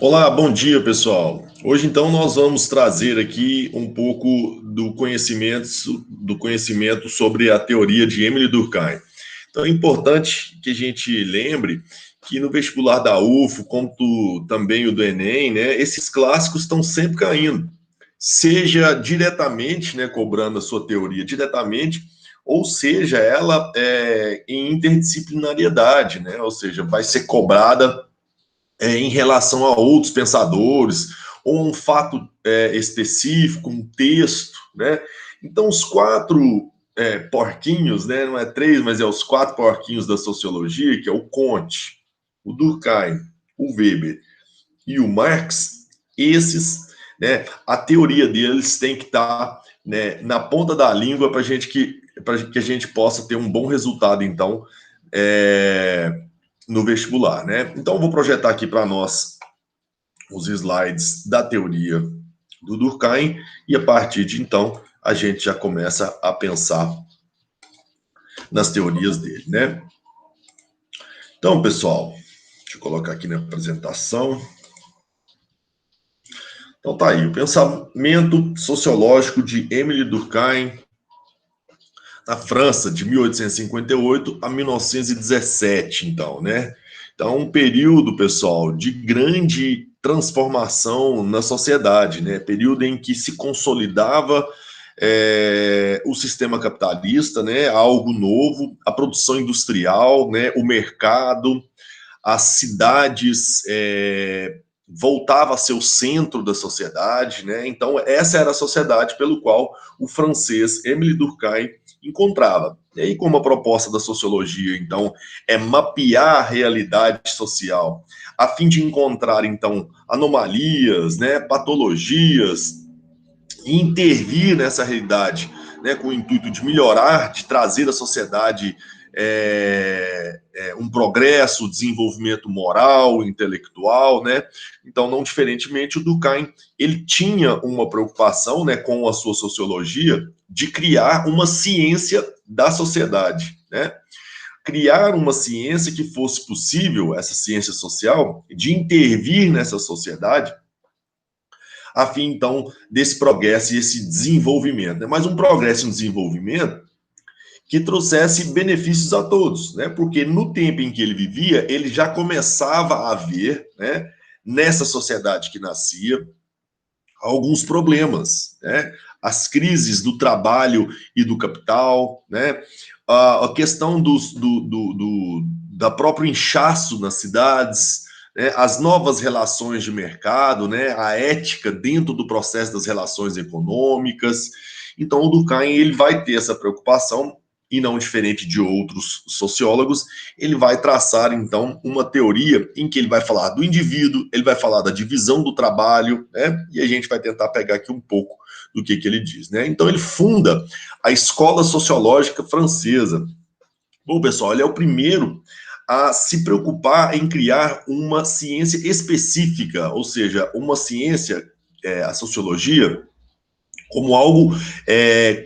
Olá, bom dia, pessoal. Hoje, então, nós vamos trazer aqui um pouco do conhecimento sobre a teoria de Émile Durkheim. Então, é importante que a gente lembre que no vestibular da UFO, como também o do Enem, né, esses clássicos estão sempre caindo, seja diretamente, né, cobrando a sua teoria diretamente, ou seja, ela em interdisciplinariedade, né, ou seja, vai ser cobrada em relação a outros pensadores, ou um fato específico, um texto, né? Então, os quatro porquinhos, né? Não é três, mas é os quatro porquinhos da sociologia, que é o Comte, o Durkheim, o Weber e o Marx, esses, né? A teoria deles tem que estar, né, na ponta da língua para que a gente possa ter um bom resultado, então, no vestibular, né? Então, eu vou projetar aqui para nós os slides da teoria do Durkheim e a partir de então a gente já começa a pensar nas teorias dele, né? Então, pessoal, deixa eu colocar aqui na apresentação. Então tá aí, o pensamento sociológico de Émile Durkheim na França, de 1858 a 1917, então, né? Então, um período, pessoal, de grande transformação na sociedade, né? Período em que se consolidava o sistema capitalista, né? Algo novo, a produção industrial, né? O mercado, as cidades voltava a ser o centro da sociedade, né? Então, essa era a sociedade pelo qual o francês Émile Durkheim encontrava. E aí, como a proposta da sociologia, então, é mapear a realidade social, a fim de encontrar, então, anomalias, né, patologias, e intervir nessa realidade, né, com o intuito de melhorar, de trazer à sociedade um progresso, desenvolvimento moral, intelectual, né? Então, não diferentemente, o Durkheim, ele tinha uma preocupação, né, com a sua sociologia de criar uma ciência da sociedade, né? Criar uma ciência que fosse possível, essa ciência social, de intervir nessa sociedade a fim, então, desse progresso e esse desenvolvimento. Né? Mas um progresso e um desenvolvimento que trouxesse benefícios a todos, né? Porque no tempo em que ele vivia, ele já começava a ver, né, nessa sociedade que nascia, alguns problemas, né? As crises do trabalho e do capital, né? A questão da próprio inchaço nas cidades, né? As novas relações de mercado, né? A ética dentro do processo das relações econômicas. Então, o Durkheim ele vai ter essa preocupação e não diferente de outros sociólogos, ele vai traçar, então, uma teoria em que ele vai falar do indivíduo, ele vai falar da divisão do trabalho, né? E a gente vai tentar pegar aqui um pouco do que ele diz, né? Então, ele funda a Escola Sociológica Francesa. Bom, pessoal, ele é o primeiro a se preocupar em criar uma ciência específica, ou seja, uma ciência, a sociologia, como algo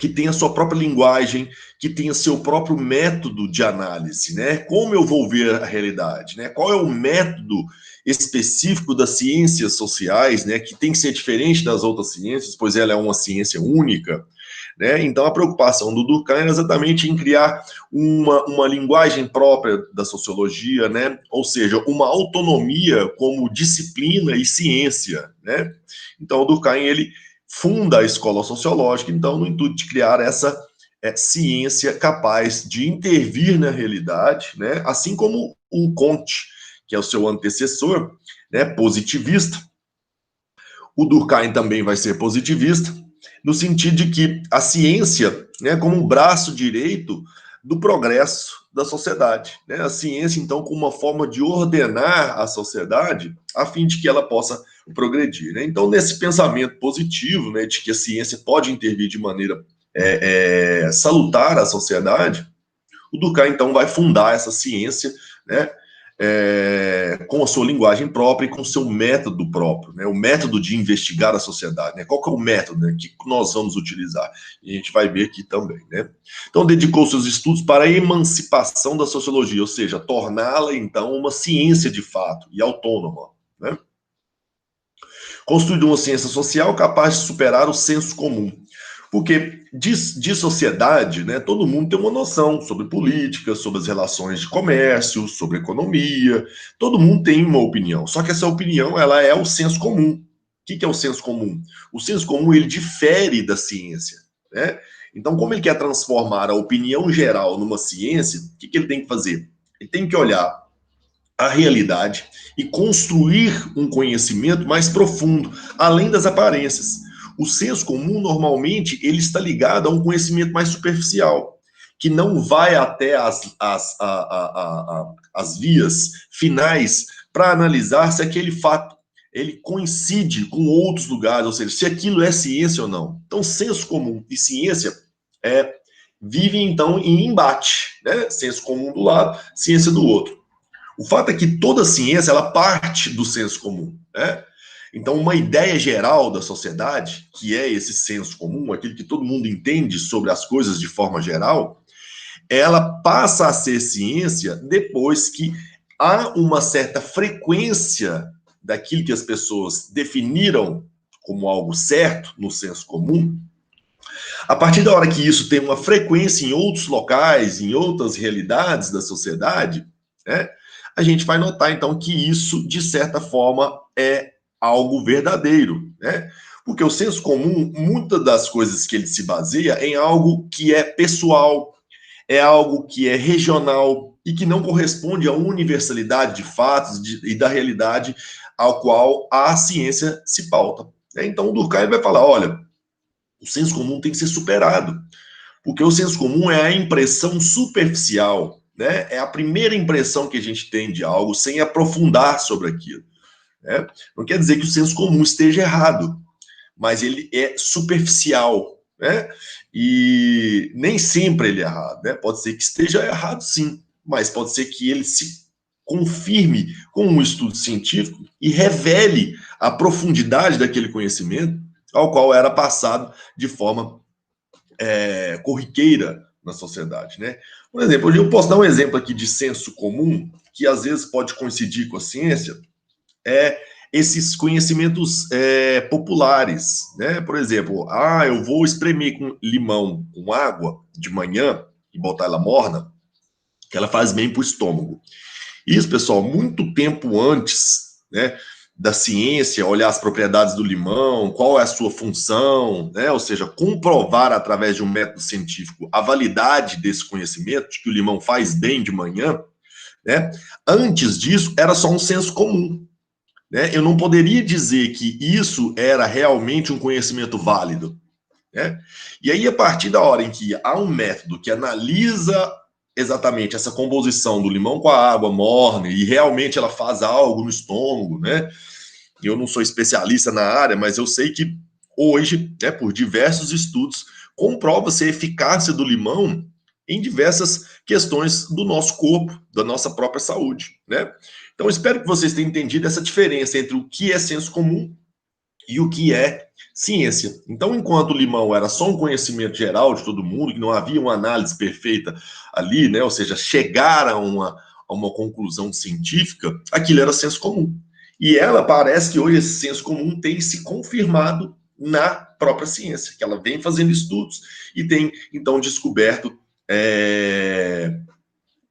que tenha sua própria linguagem, que tenha seu próprio método de análise, né? Como eu vou ver a realidade, né? Qual é o método específico das ciências sociais, né? Que tem que ser diferente das outras ciências, pois ela é uma ciência única, né? Então, a preocupação do Durkheim era exatamente em criar uma linguagem própria da sociologia, né? Ou seja, uma autonomia como disciplina e ciência, né? Então, o Durkheim, ele funda a escola sociológica, então, no intuito de criar essa ciência capaz de intervir na realidade, né? Assim como o Comte, que é o seu antecessor, né, positivista. O Durkheim também vai ser positivista, no sentido de que a ciência, né, como um braço direito do progresso da sociedade, né? A ciência, então, como uma forma de ordenar a sociedade a fim de que ela possa progredir, né? Então, nesse pensamento positivo, né, de que a ciência pode intervir de maneira salutar à sociedade, o Durkheim, então, vai fundar essa ciência, né, com a sua linguagem própria e com o seu método próprio, né? O método de investigar a sociedade, né? Qual que é o método, né, que nós vamos utilizar? E a gente vai ver aqui também, né? Então, dedicou seus estudos para a emancipação da sociologia, ou seja, torná-la, então, uma ciência de fato e autônoma, né? Construindo uma ciência social capaz de superar o senso comum. Porque de sociedade, né, todo mundo tem uma noção sobre política, sobre as relações de comércio, sobre economia. Todo mundo tem uma opinião. Só que essa opinião, ela é o senso comum. O que é o senso comum? O senso comum, ele difere da ciência, né? Então, como ele quer transformar a opinião geral numa ciência, o que ele tem que fazer? Ele tem que olhar a realidade e construir um conhecimento mais profundo, além das aparências. O senso comum, normalmente, ele está ligado a um conhecimento mais superficial, que não vai até as vias finais para analisar se aquele fato ele coincide com outros lugares, ou seja, se aquilo é ciência ou não. Então, senso comum e ciência vivem, então, em embate, né? Senso comum do lado, ciência do outro. O fato é que toda ciência, ela parte do senso comum, né? Então, uma ideia geral da sociedade, que é esse senso comum, aquilo que todo mundo entende sobre as coisas de forma geral, ela passa a ser ciência depois que há uma certa frequência daquilo que as pessoas definiram como algo certo no senso comum. A partir da hora que isso tem uma frequência em outros locais, em outras realidades da sociedade, né, a gente vai notar, então, que isso, de certa forma, é algo verdadeiro, né? Porque o senso comum, muitas das coisas que ele se baseia é em algo que é pessoal, é algo que é regional e que não corresponde à universalidade de fatos e da realidade ao qual a ciência se pauta. Então, o Durkheim vai falar, olha, o senso comum tem que ser superado, porque o senso comum é a impressão superficial, né? É a primeira impressão que a gente tem de algo sem aprofundar sobre aquilo, né? Não quer dizer que o senso comum esteja errado, mas ele é superficial, né? E nem sempre ele é errado, né? Pode ser que esteja errado, sim, mas pode ser que ele se confirme com um estudo científico e revele a profundidade daquele conhecimento ao qual era passado de forma corriqueira na sociedade, né? Por exemplo, eu posso dar um exemplo aqui de senso comum, que às vezes pode coincidir com a ciência, esses conhecimentos populares, né? Por exemplo, eu vou espremer com limão com água de manhã e botar ela morna, que ela faz bem para o estômago. Isso, pessoal, muito tempo antes, né, da ciência, olhar as propriedades do limão, qual é a sua função, né? Ou seja, comprovar através de um método científico a validade desse conhecimento, de que o limão faz bem de manhã, né? Antes disso, era só um senso comum, né? Eu não poderia dizer que isso era realmente um conhecimento válido, né? E aí, a partir da hora em que há um método que analisa exatamente essa composição do limão com a água morna e realmente ela faz algo no estômago, né? Eu não sou especialista na área, mas eu sei que hoje, né, por diversos estudos, comprova-se a eficácia do limão em diversas questões do nosso corpo, da nossa própria saúde, né? Então, espero que vocês tenham entendido essa diferença entre o que é senso comum e o que é ciência. Então, enquanto o limão era só um conhecimento geral de todo mundo, que não havia uma análise perfeita ali, né? Ou seja, chegar a uma conclusão científica, aquilo era senso comum. E ela parece que hoje esse senso comum tem se confirmado na própria ciência, que ela vem fazendo estudos e tem, então, descoberto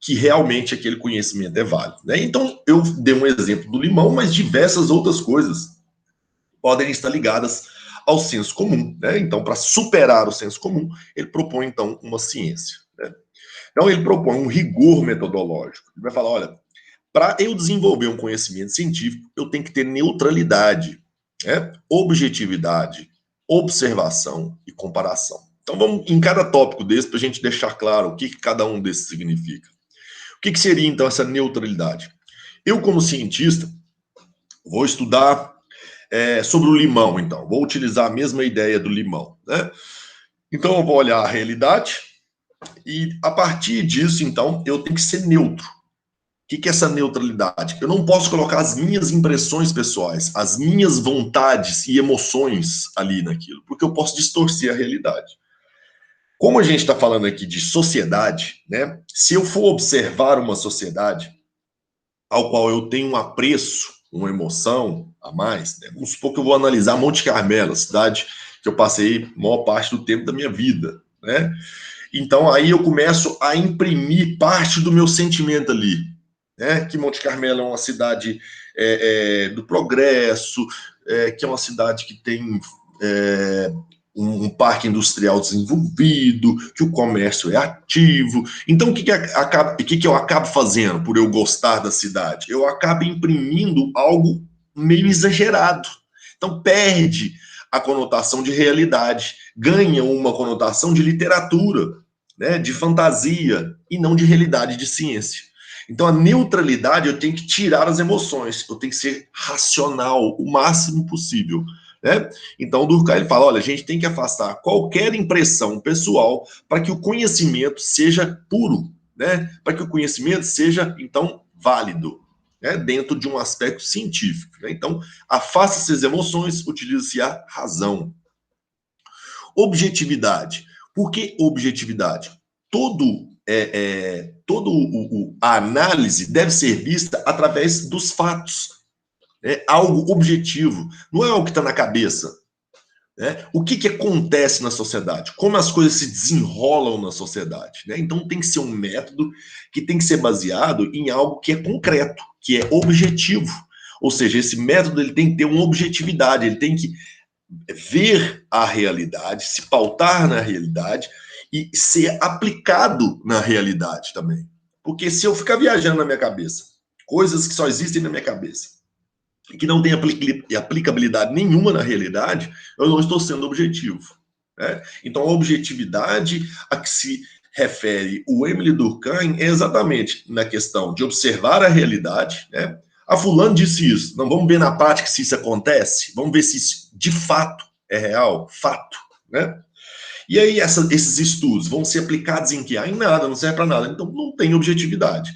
que realmente aquele conhecimento é válido, né? Então, eu dei um exemplo do limão, mas diversas outras coisas podem estar ligadas ao senso comum, né? Então, para superar o senso comum, ele propõe, então, uma ciência, né? Então, ele propõe um rigor metodológico. Ele vai falar, olha, para eu desenvolver um conhecimento científico, eu tenho que ter neutralidade, né? Objetividade, observação e comparação. Então, vamos em cada tópico desse para a gente deixar claro o que cada um desses significa. O que seria, então, essa neutralidade? Eu, como cientista, vou estudar sobre o limão, então. Vou utilizar a mesma ideia do limão, né? Então, eu vou olhar a realidade e, a partir disso, então, eu tenho que ser neutro. que é essa neutralidade? Eu não posso colocar as minhas impressões pessoais, as minhas vontades e emoções ali naquilo, porque eu posso distorcer a realidade. Como a gente está falando aqui de sociedade, né? Se eu for observar uma sociedade ao qual eu tenho um apreço, uma emoção a mais, né? Vamos supor que eu vou analisar Monte Carmelo, cidade que eu passei a maior parte do tempo da minha vida, né? Então aí eu começo a imprimir parte do meu sentimento ali, né? Que Monte Carmelo é uma cidade do progresso, que é uma cidade que tem um parque industrial desenvolvido, que o comércio é ativo. Então, o que eu acabo fazendo por eu gostar da cidade? Eu acabo imprimindo algo meio exagerado. Então, perde a conotação de realidade, ganha uma conotação de literatura, né, de fantasia, e não de realidade, de ciência. Então, a neutralidade, eu tenho que tirar as emoções, eu tenho que ser racional o máximo possível. Né? Então, o Durkheim ele fala, olha, a gente tem que afastar qualquer impressão pessoal para que o conhecimento seja puro, né? Para que o conhecimento seja, então, válido, né? Dentro de um aspecto científico. Né? Então, afasta-se as emoções, utiliza-se a razão. Objetividade. Por que objetividade? A análise deve ser vista através dos fatos. É algo objetivo, não é algo que está na cabeça. Né? O que acontece na sociedade? Como as coisas se desenrolam na sociedade? Né? Então tem que ser um método que tem que ser baseado em algo que é concreto, que é objetivo. Ou seja, esse método ele tem que ter uma objetividade, ele tem que ver a realidade, se pautar na realidade e ser aplicado na realidade também. Porque se eu ficar viajando na minha cabeça, coisas que só existem na minha cabeça, e que não tem aplicabilidade nenhuma na realidade, eu não estou sendo objetivo. Né? Então, a objetividade a que se refere o Emile Durkheim é exatamente na questão de observar a realidade. Né? A fulano disse isso. Não vamos ver na prática se isso acontece. Vamos ver se isso de fato é real, fato. Né? E aí esses estudos vão ser aplicados em que? Em nada, não serve para nada. Então, não tem objetividade.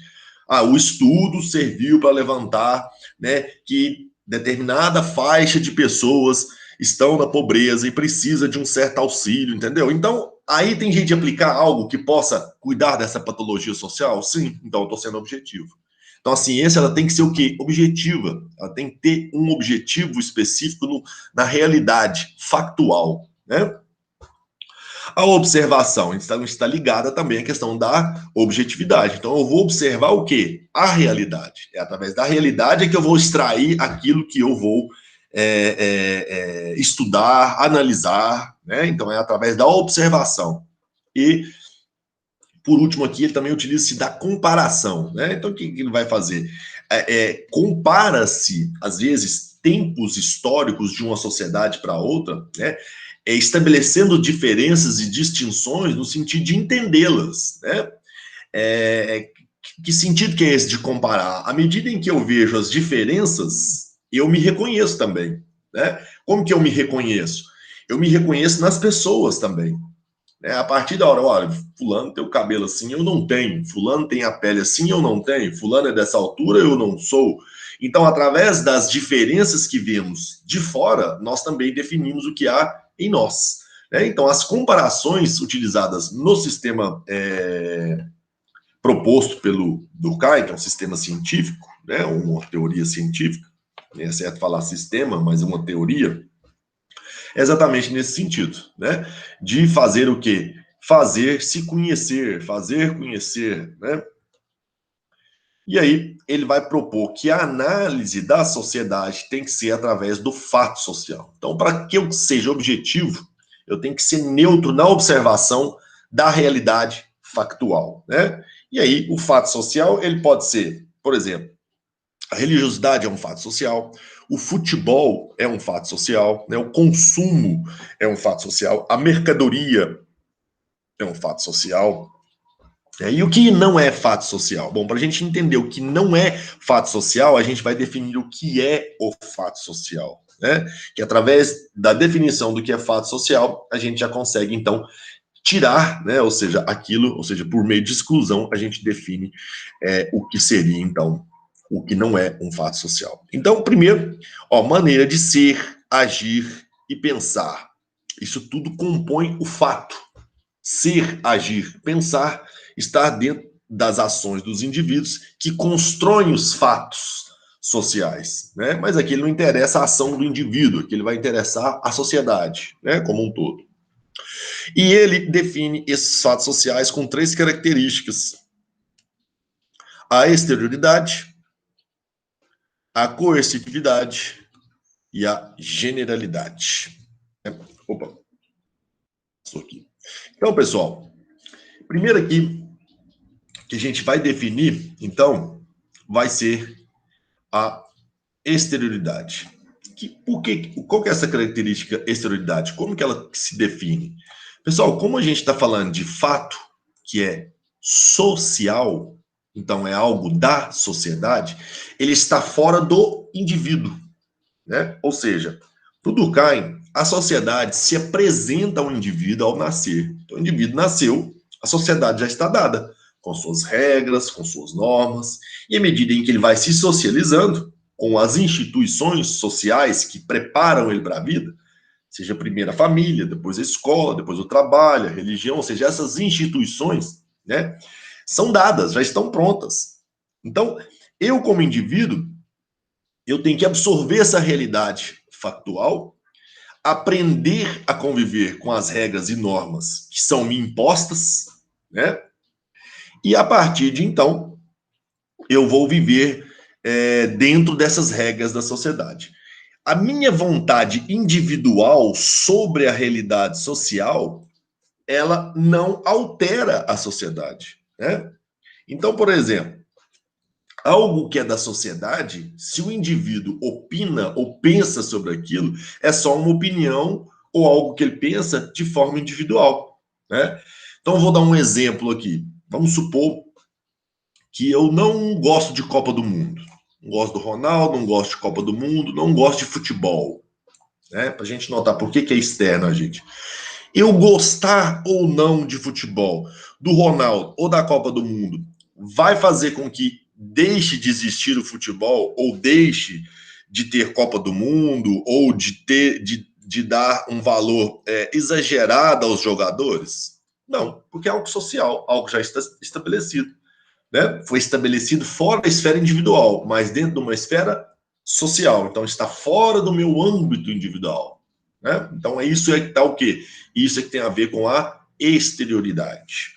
O estudo serviu para levantar, né, que determinada faixa de pessoas estão na pobreza e precisa de um certo auxílio, entendeu? Então, aí tem gente de aplicar algo que possa cuidar dessa patologia social? Sim, então eu estou sendo objetivo. Então, a ciência ela tem que ser o quê? Objetiva. Ela tem que ter um objetivo específico na realidade, factual, né? A observação está ligada também à questão da objetividade. Então, eu vou observar o quê? A realidade. É através da realidade que eu vou extrair aquilo que eu vou estudar, analisar. Né? Então, é através da observação. E, por último aqui, ele também utiliza-se da comparação. Né? Então, o que ele vai fazer? Compara-se, às vezes, tempos históricos de uma sociedade para outra, né? Estabelecendo diferenças e distinções no sentido de entendê-las. Né? Que sentido que é esse de comparar? À medida em que eu vejo as diferenças, eu me reconheço também. Né? Como que eu me reconheço? Eu me reconheço nas pessoas também. Né? A partir da hora, olha, fulano tem o cabelo assim, eu não tenho. Fulano tem a pele assim, eu não tenho. Fulano é dessa altura, eu não sou. Então, através das diferenças que vemos de fora, nós também definimos o que há em nós. Né? Então, as comparações utilizadas no sistema proposto pelo Durkheim, que é um sistema científico, né? Uma teoria científica, não é certo falar sistema, mas é uma teoria, é exatamente nesse sentido, né? De fazer o quê? Fazer se conhecer, fazer conhecer, né? E aí ele vai propor que a análise da sociedade tem que ser através do fato social. Então, para que eu seja objetivo, eu tenho que ser neutro na observação da realidade factual, né? E aí o fato social, ele pode ser, por exemplo, a religiosidade é um fato social, o futebol é um fato social, né? O consumo é um fato social, a mercadoria é um fato social. E o que não é fato social? Bom, para a gente entender o que não é fato social, a gente vai definir o que é o fato social. Né? Que através da definição do que é fato social, a gente já consegue, então, tirar, né? Ou seja, aquilo, ou seja, por meio de exclusão, a gente define o que seria, então, o que não é um fato social. Então, primeiro, maneira de ser, agir e pensar. Isso tudo compõe o fato. Ser, agir, pensar, estar dentro das ações dos indivíduos que constroem os fatos sociais, né? Mas aqui não interessa a ação do indivíduo, aqui ele vai interessar a sociedade, né, como um todo. E ele define esses fatos sociais com 3 características: a exterioridade, a coercitividade e a generalidade. Opa, estou aqui. Então, pessoal, primeiro aqui que a gente vai definir, então, vai ser a exterioridade. Qual que é essa característica exterioridade? Como que ela se define? Pessoal, como a gente está falando de fato, que é social, então é algo da sociedade, ele está fora do indivíduo, né? Ou seja, para o Durkheim, a sociedade se apresenta ao indivíduo ao nascer. Então, o indivíduo nasceu, a sociedade já está dada, com suas regras, com suas normas, e à medida em que ele vai se socializando com as instituições sociais que preparam ele para a vida, seja primeiro a família, depois a escola, depois o trabalho, a religião, ou seja, essas instituições, né, são dadas, já estão prontas. Então, eu como indivíduo, eu tenho que absorver essa realidade factual, aprender a conviver com as regras e normas que são me impostas, né? E a partir de então, eu vou viver dentro dessas regras da sociedade. A minha vontade individual sobre a realidade social, ela não altera a sociedade, né? Então, por exemplo, algo que é da sociedade, se o indivíduo opina ou pensa sobre aquilo, é só uma opinião ou algo que ele pensa de forma individual, né? Então, eu vou dar um exemplo aqui. Vamos supor que eu não gosto de Copa do Mundo. Não gosto do Ronaldo, não gosto de Copa do Mundo, não gosto de futebol, né? Para a gente notar por que é externo a gente. Eu gostar ou não de futebol, do Ronaldo ou da Copa do Mundo, vai fazer com que deixe de existir o futebol ou deixe de ter Copa do Mundo ou de dar um valor exagerado aos jogadores? Não, porque é algo social, algo já está estabelecido, né? Foi estabelecido fora da esfera individual, mas dentro de uma esfera social. Então está fora do meu âmbito individual, né? Então isso é que está o quê? Isso é que tem a ver com a exterioridade.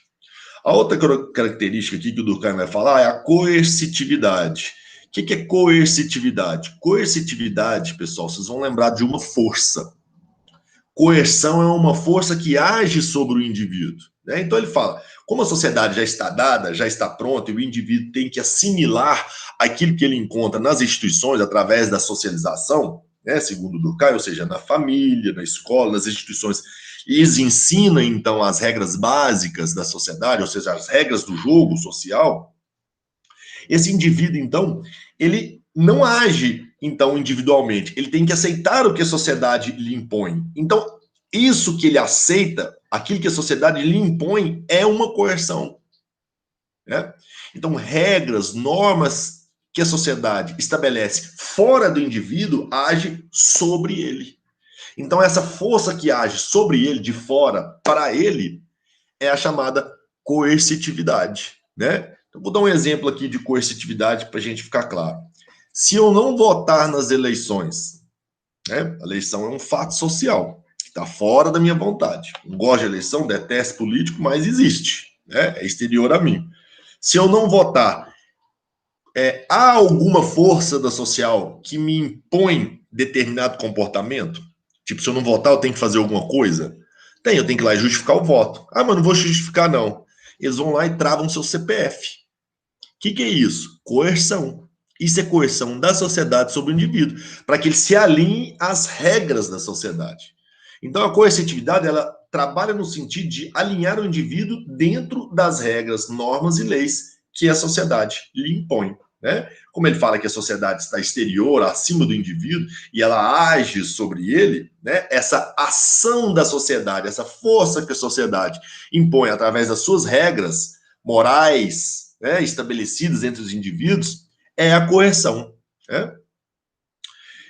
A outra característica aqui que o Durkheim vai falar é a coercitividade. O que é coercitividade? Coercitividade, pessoal, vocês vão lembrar de uma força. Coerção é uma força que age sobre o indivíduo, né? Então ele fala, como a sociedade já está dada, já está pronta, e o indivíduo tem que assimilar aquilo que ele encontra nas instituições através da socialização, né, segundo Durkheim, ou seja, na família, na escola, nas instituições, eles ensinam então as regras básicas da sociedade, ou seja, as regras do jogo social. Esse indivíduo, então, ele não age, então, individualmente. Ele tem que aceitar o que a sociedade lhe impõe. Então, isso que ele aceita, aquilo que a sociedade lhe impõe, é uma coerção, né? Então, regras, normas que a sociedade estabelece fora do indivíduo, age sobre ele. Então, essa força que age sobre ele, de fora, para ele, é a chamada coercitividade, né? Então, vou dar um exemplo aqui de coercitividade para a gente ficar claro. Se eu não votar nas eleições, né? A eleição é um fato social, que está fora da minha vontade. Não gosto de eleição, detesto político, mas existe, né? É exterior a mim. Se eu não votar, há alguma força da social que me impõe determinado comportamento? Tipo, se eu não votar, eu tenho que fazer alguma coisa? Tem, eu tenho que ir lá e justificar o voto. Ah, mas não vou justificar, não. Eles vão lá e travam seu CPF. O que é isso? Coerção. Isso é coerção da sociedade sobre o indivíduo, para que ele se alinhe às regras da sociedade. Então, a coercitividade, ela trabalha no sentido de alinhar o indivíduo dentro das regras, normas e leis que a sociedade lhe impõe, né? Como ele fala que a sociedade está exterior, acima do indivíduo, e ela age sobre ele, né? Essa ação da sociedade, essa força que a sociedade impõe através das suas regras morais, né, estabelecidas entre os indivíduos, é a coerção, né?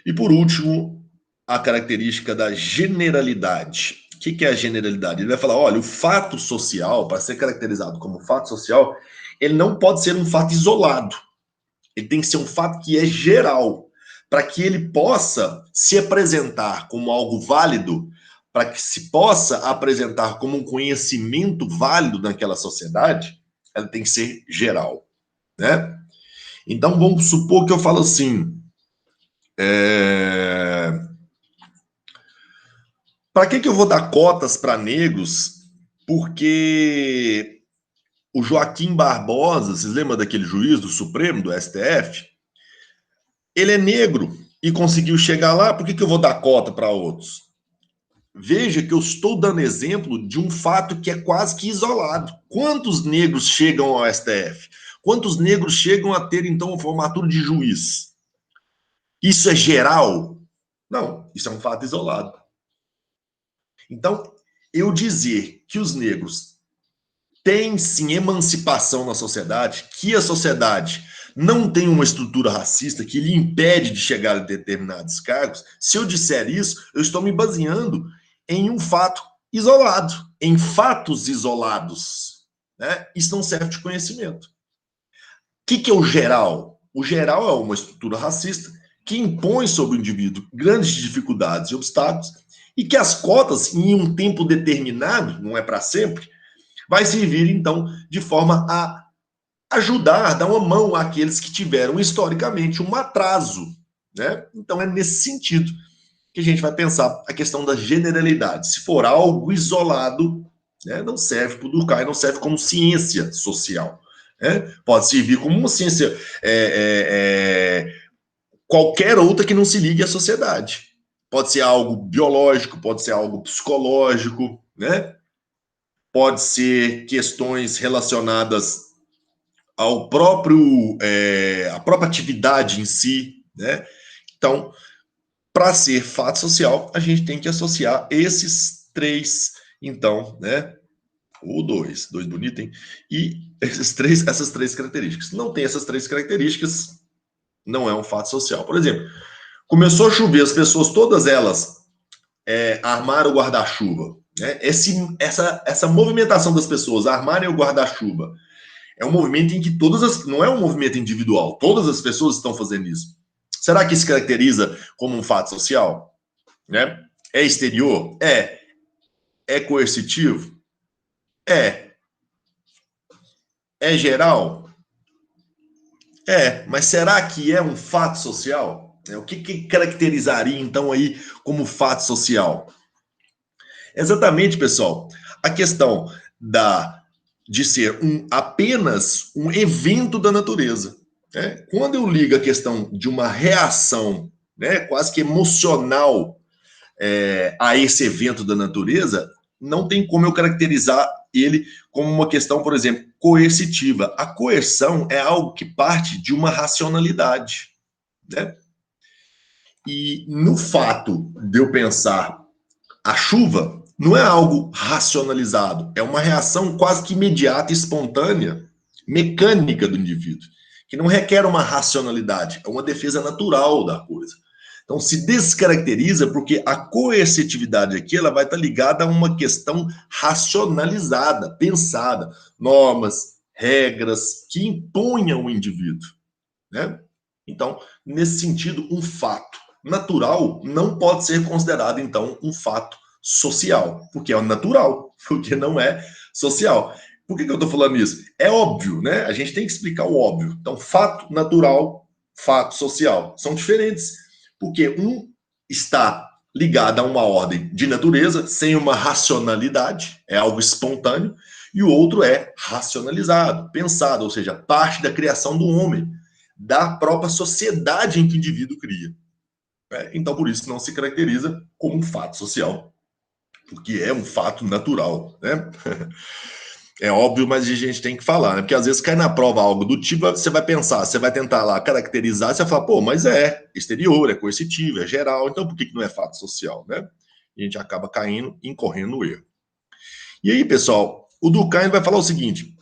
E por último, a característica da generalidade. O que é a generalidade? Ele vai falar, olha, o fato social, para ser caracterizado como fato social, ele não pode ser um fato isolado. Ele tem que ser um fato que é geral, para que ele possa se apresentar como algo válido, para que se possa apresentar como um conhecimento válido naquela sociedade, ela tem que ser geral, né? Então vamos supor que eu falo assim, para que eu vou dar cotas para negros? Porque o Joaquim Barbosa, vocês lembram daquele juiz do Supremo, do STF? Ele é negro e conseguiu chegar lá, por que eu vou dar cota para outros? Veja que eu estou dando exemplo de um fato que é quase que isolado. Quantos negros chegam ao STF? Quantos negros chegam a ter, então, a formatura de juiz? Isso é geral? Não, isso é um fato isolado. Então, eu dizer que os negros têm sim emancipação na sociedade, que a sociedade não tem uma estrutura racista que lhe impede de chegar a determinados cargos, se eu disser isso, eu estou me baseando em um fato isolado, em fatos isolados, né? Isso não serve de conhecimento. O que é o geral? O geral é uma estrutura racista que impõe sobre o indivíduo grandes dificuldades e obstáculos e que as cotas, em um tempo determinado, não é para sempre, vai servir, então, de forma a ajudar, dar uma mão àqueles que tiveram, historicamente, um atraso, né? Então, é nesse sentido que a gente vai pensar a questão da generalidade. Se for algo isolado, né, não serve para o Durkheim, não serve como ciência social. Né? Pode servir como uma ciência qualquer outra que não se ligue à sociedade. Pode ser algo biológico, pode ser algo psicológico, né? Pode ser questões relacionadas ao próprio, a própria atividade em si, né? Então, para ser fato social, a gente tem que associar esses três, então, né? Ou dois bonito, hein? E essas três características. Não tem essas três características, não é um fato social. Por exemplo, começou a chover, as pessoas, todas elas, armaram o guarda-chuva. Né? Essa movimentação das pessoas armarem o guarda-chuva é um movimento em que não é um movimento individual, todas as pessoas estão fazendo isso. Será que se caracteriza como um fato social? Né? É exterior? É. É coercitivo? É. É geral? É. Mas será que é um fato social? O que caracterizaria, então, aí como fato social? Exatamente, pessoal. A questão de ser apenas um evento da natureza. Né? Quando eu ligo a questão de uma reação, né, quase que emocional, a esse evento da natureza, não tem como eu caracterizar ele como uma questão, por exemplo, coercitiva. A coerção é algo que parte de uma racionalidade. Né? E no fato de eu pensar a chuva, não é algo racionalizado, é uma reação quase que imediata, espontânea, mecânica do indivíduo, que não requer uma racionalidade, é uma defesa natural da coisa. Então, se descaracteriza porque a coercitividade aqui ela vai estar ligada a uma questão racionalizada, pensada, normas, regras que impõem ao indivíduo. Né? Então, nesse sentido, um fato natural não pode ser considerado, então, um fato social, porque é natural, porque não é social. Por que eu estou falando isso? É óbvio, né? A gente tem que explicar o óbvio. Então, fato natural, fato social são diferentes, porque um está ligado a uma ordem de natureza, sem uma racionalidade, é algo espontâneo, e o outro é racionalizado, pensado, ou seja, parte da criação do homem, da própria sociedade em que o indivíduo cria. Então, por isso, não se caracteriza como um fato social, porque é um fato natural. Né? É óbvio, mas a gente tem que falar, né? Porque às vezes cai na prova algo do tipo, você vai pensar, você vai tentar lá caracterizar, você vai falar, pô, mas é exterior, é coercitivo, é geral, então por que que não é fato social, né? E a gente acaba caindo, incorrendo no erro. E aí, pessoal, o Durkheim vai falar o seguinte: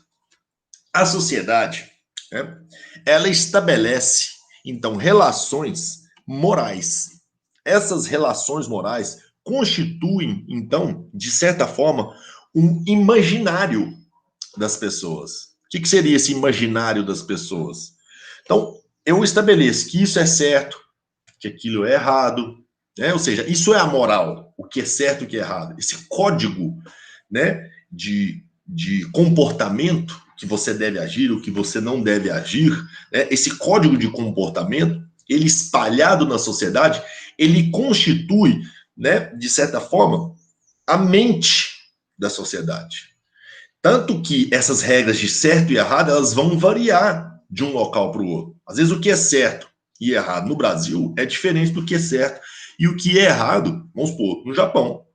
a sociedade, né, ela estabelece, então, relações morais. Essas relações morais constituem, então, de certa forma, um imaginário das pessoas. O que seria esse imaginário das pessoas? Então, eu estabeleço que isso é certo, que aquilo é errado, né? Ou seja, isso é a moral, o que é certo e o que é errado. Esse código, né, de comportamento que você deve agir, o que você não deve agir, né? Esse código de comportamento, ele espalhado na sociedade, ele constitui, né, de certa forma, a mente da sociedade. Tanto que essas regras de certo e errado, elas vão variar de um local para o outro. Às vezes o que é certo e errado no Brasil é diferente do que é certo e o que é errado, vamos supor, no Japão,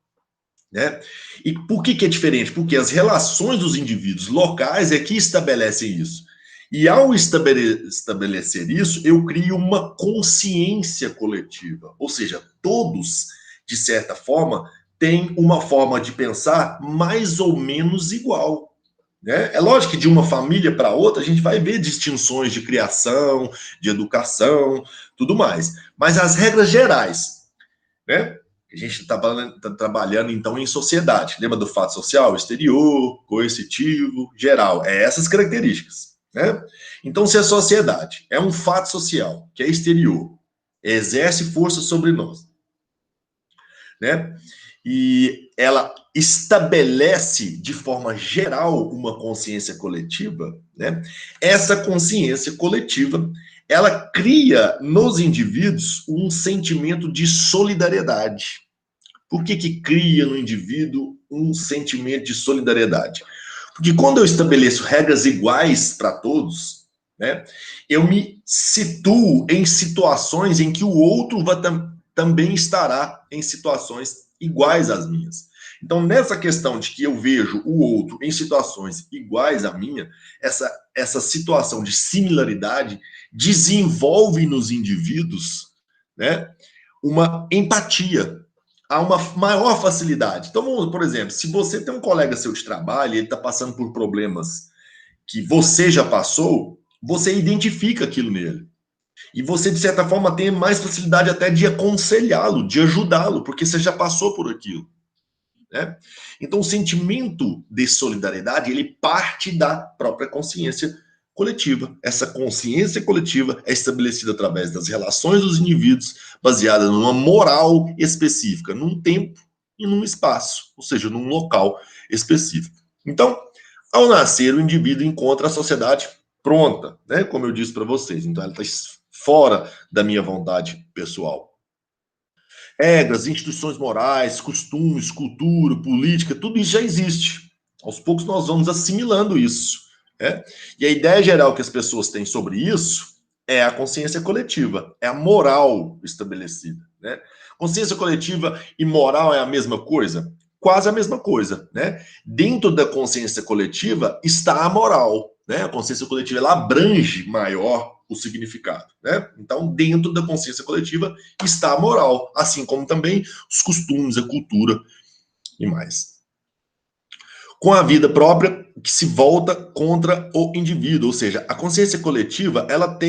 né? E por que que é diferente? Porque as relações dos indivíduos locais é que estabelecem isso. E ao estabelecer isso, eu crio uma consciência coletiva. Ou seja, todos, de certa forma, têm uma forma de pensar mais ou menos igual. Né? É lógico que de uma família para outra a gente vai ver distinções de criação, de educação, tudo mais. Mas as regras gerais, né? A gente está trabalhando então em sociedade. Lembra do fato social? Exterior, coercitivo, geral. É essas características. Né? Então, se a sociedade é um fato social, que é exterior, exerce força sobre nós, né? E ela estabelece de forma geral uma consciência coletiva, né? Essa consciência coletiva, ela cria nos indivíduos um sentimento de solidariedade. Por que que cria no indivíduo um sentimento de solidariedade? Porque quando eu estabeleço regras iguais para todos, né, eu me situo em situações em que o outro também estará em situações iguais às minhas. Então, nessa questão de que eu vejo o outro em situações iguais à minha, essa situação de similaridade desenvolve nos indivíduos, né, uma empatia, há uma maior facilidade. Então, por exemplo, se você tem um colega seu de trabalho e ele está passando por problemas que você já passou, você identifica aquilo nele. E você, de certa forma, tem mais facilidade até de aconselhá-lo, de ajudá-lo, porque você já passou por aquilo. Né? Então, o sentimento de solidariedade, ele parte da própria consciência coletiva. Essa consciência coletiva é estabelecida através das relações dos indivíduos, baseada numa moral específica, num tempo e num espaço, ou seja, num local específico. Então, ao nascer, o indivíduo encontra a sociedade pronta, né? Como eu disse para vocês. Então, ela está fora da minha vontade pessoal. Regras, instituições morais, costumes, cultura, política, tudo isso já existe. Aos poucos nós vamos assimilando isso. Né? E a ideia geral que as pessoas têm sobre isso é a consciência coletiva, é a moral estabelecida. Né? Consciência coletiva e moral é a mesma coisa? Quase a mesma coisa. Né? Dentro da consciência coletiva está a moral. Né? A consciência coletiva ela abrange maior o significado. Né? Então, dentro da consciência coletiva está a moral, assim como também os costumes, a cultura e mais. Com a vida própria que se volta contra o indivíduo, ou seja, a consciência coletiva ela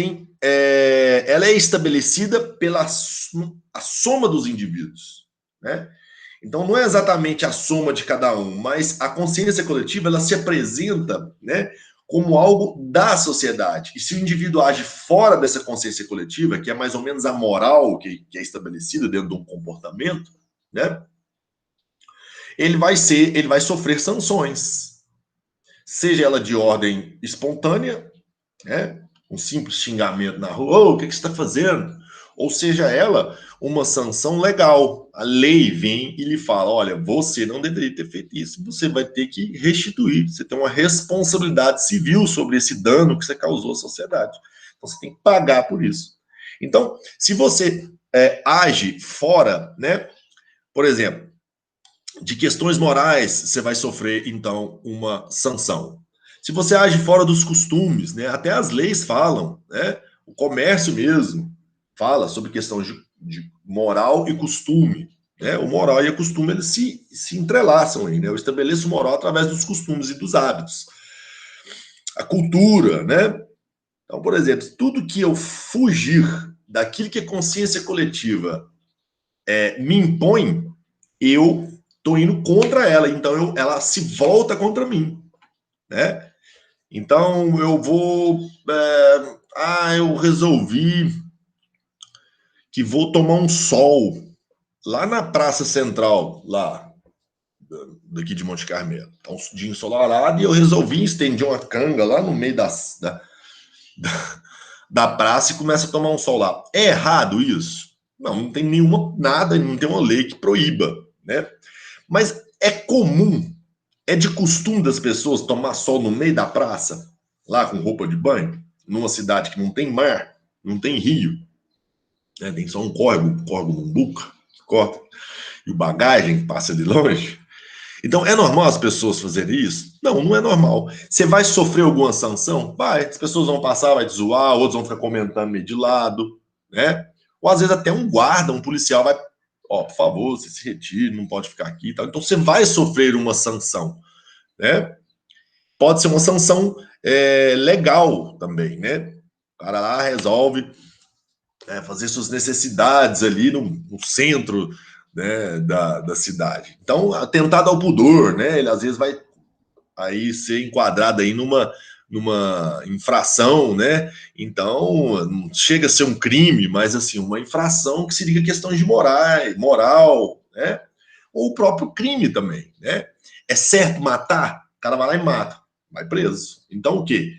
é estabelecida pela a soma dos indivíduos, né? Então não é exatamente a soma de cada um, mas a consciência coletiva ela se apresenta, né, como algo da sociedade. E se o indivíduo age fora dessa consciência coletiva, que é mais ou menos a moral que é estabelecida dentro de um comportamento, né, ele vai sofrer sanções, seja ela de ordem espontânea, né, um simples xingamento na rua, oh, o que você está fazendo? Ou seja ela uma sanção legal. A lei vem e lhe fala, olha, você não deveria ter feito isso, você vai ter que restituir, você tem uma responsabilidade civil sobre esse dano que você causou à sociedade. Então você tem que pagar por isso. Então, se você age fora, né, por exemplo, de questões morais, você vai sofrer, então, uma sanção. Se você age fora dos costumes, né, até as leis falam, né, o comércio mesmo fala sobre questões de moral e costume. Né, o moral e o costume, eles se entrelaçam aí, né? Eu estabeleço o moral através dos costumes e dos hábitos. A cultura, né? Então, por exemplo, tudo que eu fugir daquilo que a consciência coletiva me impõe, eu estou indo contra ela, então ela se volta contra mim, né? Então eu vou, eu resolvi que vou tomar um sol lá na Praça Central, lá daqui de Monte Carmelo. Tá um dia ensolarado e eu resolvi estender uma canga lá no meio da praça e começa a tomar um sol lá. É errado isso? Não, não tem nada, não tem uma lei que proíba, né? Mas é comum, é de costume das pessoas tomar sol no meio da praça, lá com roupa de banho, numa cidade que não tem mar, não tem rio, né? Tem só um córrego Mumbuca, que corta, e o bagagem que passa de longe. Então, é normal as pessoas fazerem isso? Não, não é normal. Você vai sofrer alguma sanção? Vai. As pessoas vão passar, vai te zoar, outros vão ficar comentando meio de lado, né? Ou às vezes até um guarda, um policial vai, ó, por favor, você se retire, não pode ficar aqui e tal. Então, você vai sofrer uma sanção, né? Pode ser uma sanção legal também, né? O cara lá resolve fazer suas necessidades ali no centro, né, da cidade. Então, atentado ao pudor, né? Ele às vezes vai aí ser enquadrado aí numa infração, né? Então, não chega a ser um crime, mas assim, uma infração que seria questões de moral, né? Ou o próprio crime também, né? É certo matar? O cara vai lá e mata, vai preso. Então, o quê?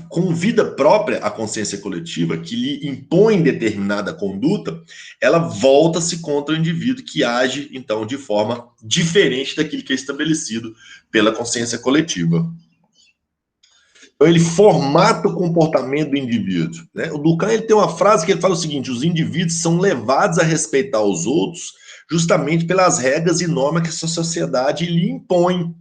Com vida própria, a consciência coletiva, que lhe impõe determinada conduta, ela volta-se contra o indivíduo que age, então, de forma diferente daquilo que é estabelecido pela consciência coletiva. Então, ele formata o comportamento do indivíduo. Né? O Durkheim ele tem uma frase que ele fala o seguinte: os indivíduos são levados a respeitar os outros justamente pelas regras e normas que essa sociedade lhe impõe.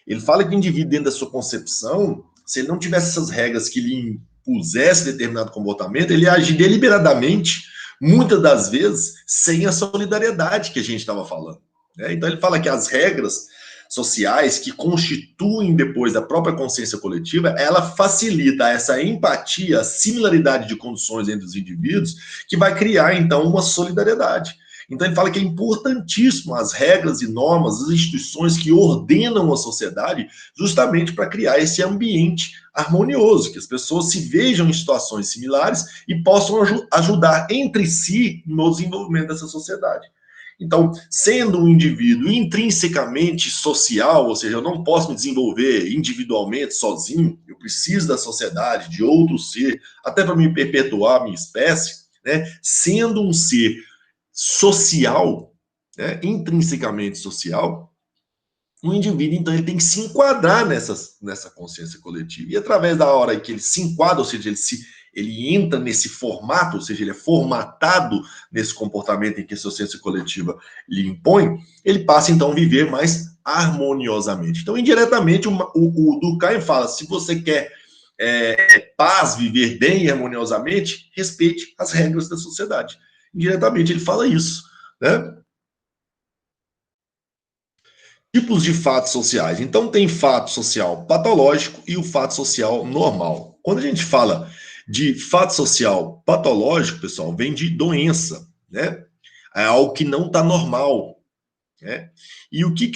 Ele fala que o indivíduo, dentro da sua concepção, se ele não tivesse essas regras que lhe impusesse determinado comportamento, ele ia agir deliberadamente, muitas das vezes, sem a solidariedade que a gente estava falando. Né? Então, ele fala que as regras sociais que constituem depois da própria consciência coletiva, ela facilita essa empatia, a similaridade de condições entre os indivíduos, que vai criar, então, uma solidariedade. Então ele fala que é importantíssimo as regras e normas, as instituições que ordenam a sociedade, justamente para criar esse ambiente harmonioso, que as pessoas se vejam em situações similares e possam ajudar entre si no desenvolvimento dessa sociedade. Então, sendo um indivíduo intrinsecamente social, ou seja, eu não posso me desenvolver individualmente, sozinho, eu preciso da sociedade, de outro ser, até para me perpetuar a minha espécie, né? Sendo um ser social, né, intrinsecamente social, o indivíduo, então, ele tem que se enquadrar nessa consciência coletiva. E através da hora que ele se enquadra, ou seja, ele entra nesse formato, ou seja, ele é formatado nesse comportamento em que a consciência coletiva lhe impõe, ele passa, então, a viver mais harmoniosamente. Então, indiretamente, o Durkheim fala, se você quer paz, viver bem e harmoniosamente, respeite as regras da sociedade. Indiretamente ele fala isso, né? Tipos de fatos sociais. Então tem fato social patológico e o fato social normal. Quando a gente fala de fato social patológico, pessoal, vem de doença, né? É algo que não está normal, né? E o que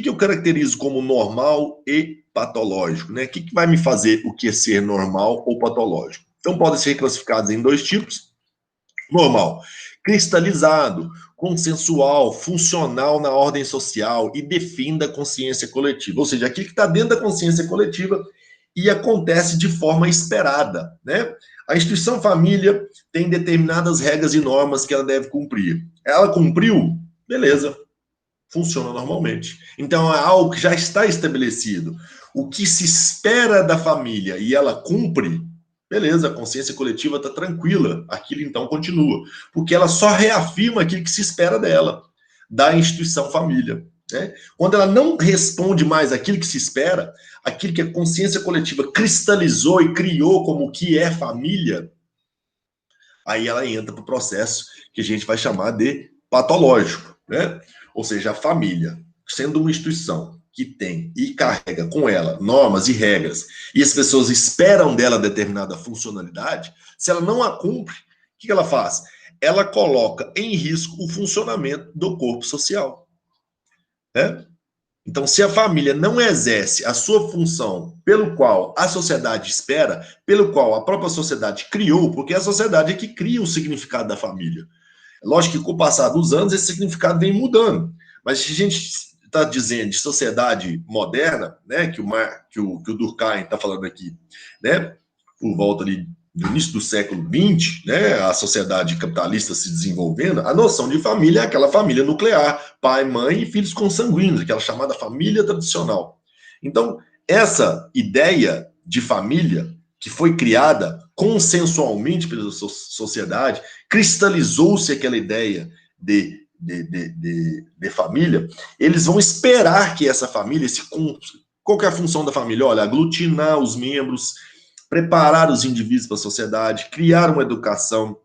eu caracterizo como normal e patológico, né? O que vai me fazer o que é ser normal ou patológico? Então podem ser classificados em dois tipos. Normal, cristalizado, consensual, funcional na ordem social e defenda a consciência coletiva. Ou seja, aquilo que está dentro da consciência coletiva e acontece de forma esperada, né? A instituição família tem determinadas regras e normas que ela deve cumprir. Ela cumpriu? Beleza, funciona normalmente. Então é algo que já está estabelecido. O que se espera da família e ela cumpre, beleza, a consciência coletiva está tranquila, aquilo então continua, porque ela só reafirma aquilo que se espera dela. da instituição família, né? Quando ela não responde mais aquilo que se espera, aquilo que a consciência coletiva cristalizou e criou como o que é família, aí ela entra para o processo que a gente vai chamar de patológico, né? Ou seja, a família, sendo uma instituição que tem e carrega com ela normas e regras, e as pessoas esperam dela determinada funcionalidade, se ela não a cumpre, o que ela faz? Ela coloca em risco o funcionamento do corpo social, né? Então, se a família não exerce a sua função pelo qual a sociedade espera, pelo qual a própria sociedade criou, porque a sociedade é que cria o significado da família. É lógico que com o passar dos anos esse significado vem mudando, mas se a gente está dizendo de sociedade moderna, né, que o Durkheim está falando aqui, né, por volta ali do início do século XX, né, a sociedade capitalista se desenvolvendo, a noção de família é aquela família nuclear, pai, mãe e filhos consanguíneos, aquela chamada família tradicional. Então, essa ideia de família que foi criada consensualmente pela sociedade, cristalizou-se aquela ideia de família, eles vão esperar que essa família se cumpra. Qual que é a função da família? Olha, aglutinar os membros, preparar os indivíduos para a sociedade, criar uma educação,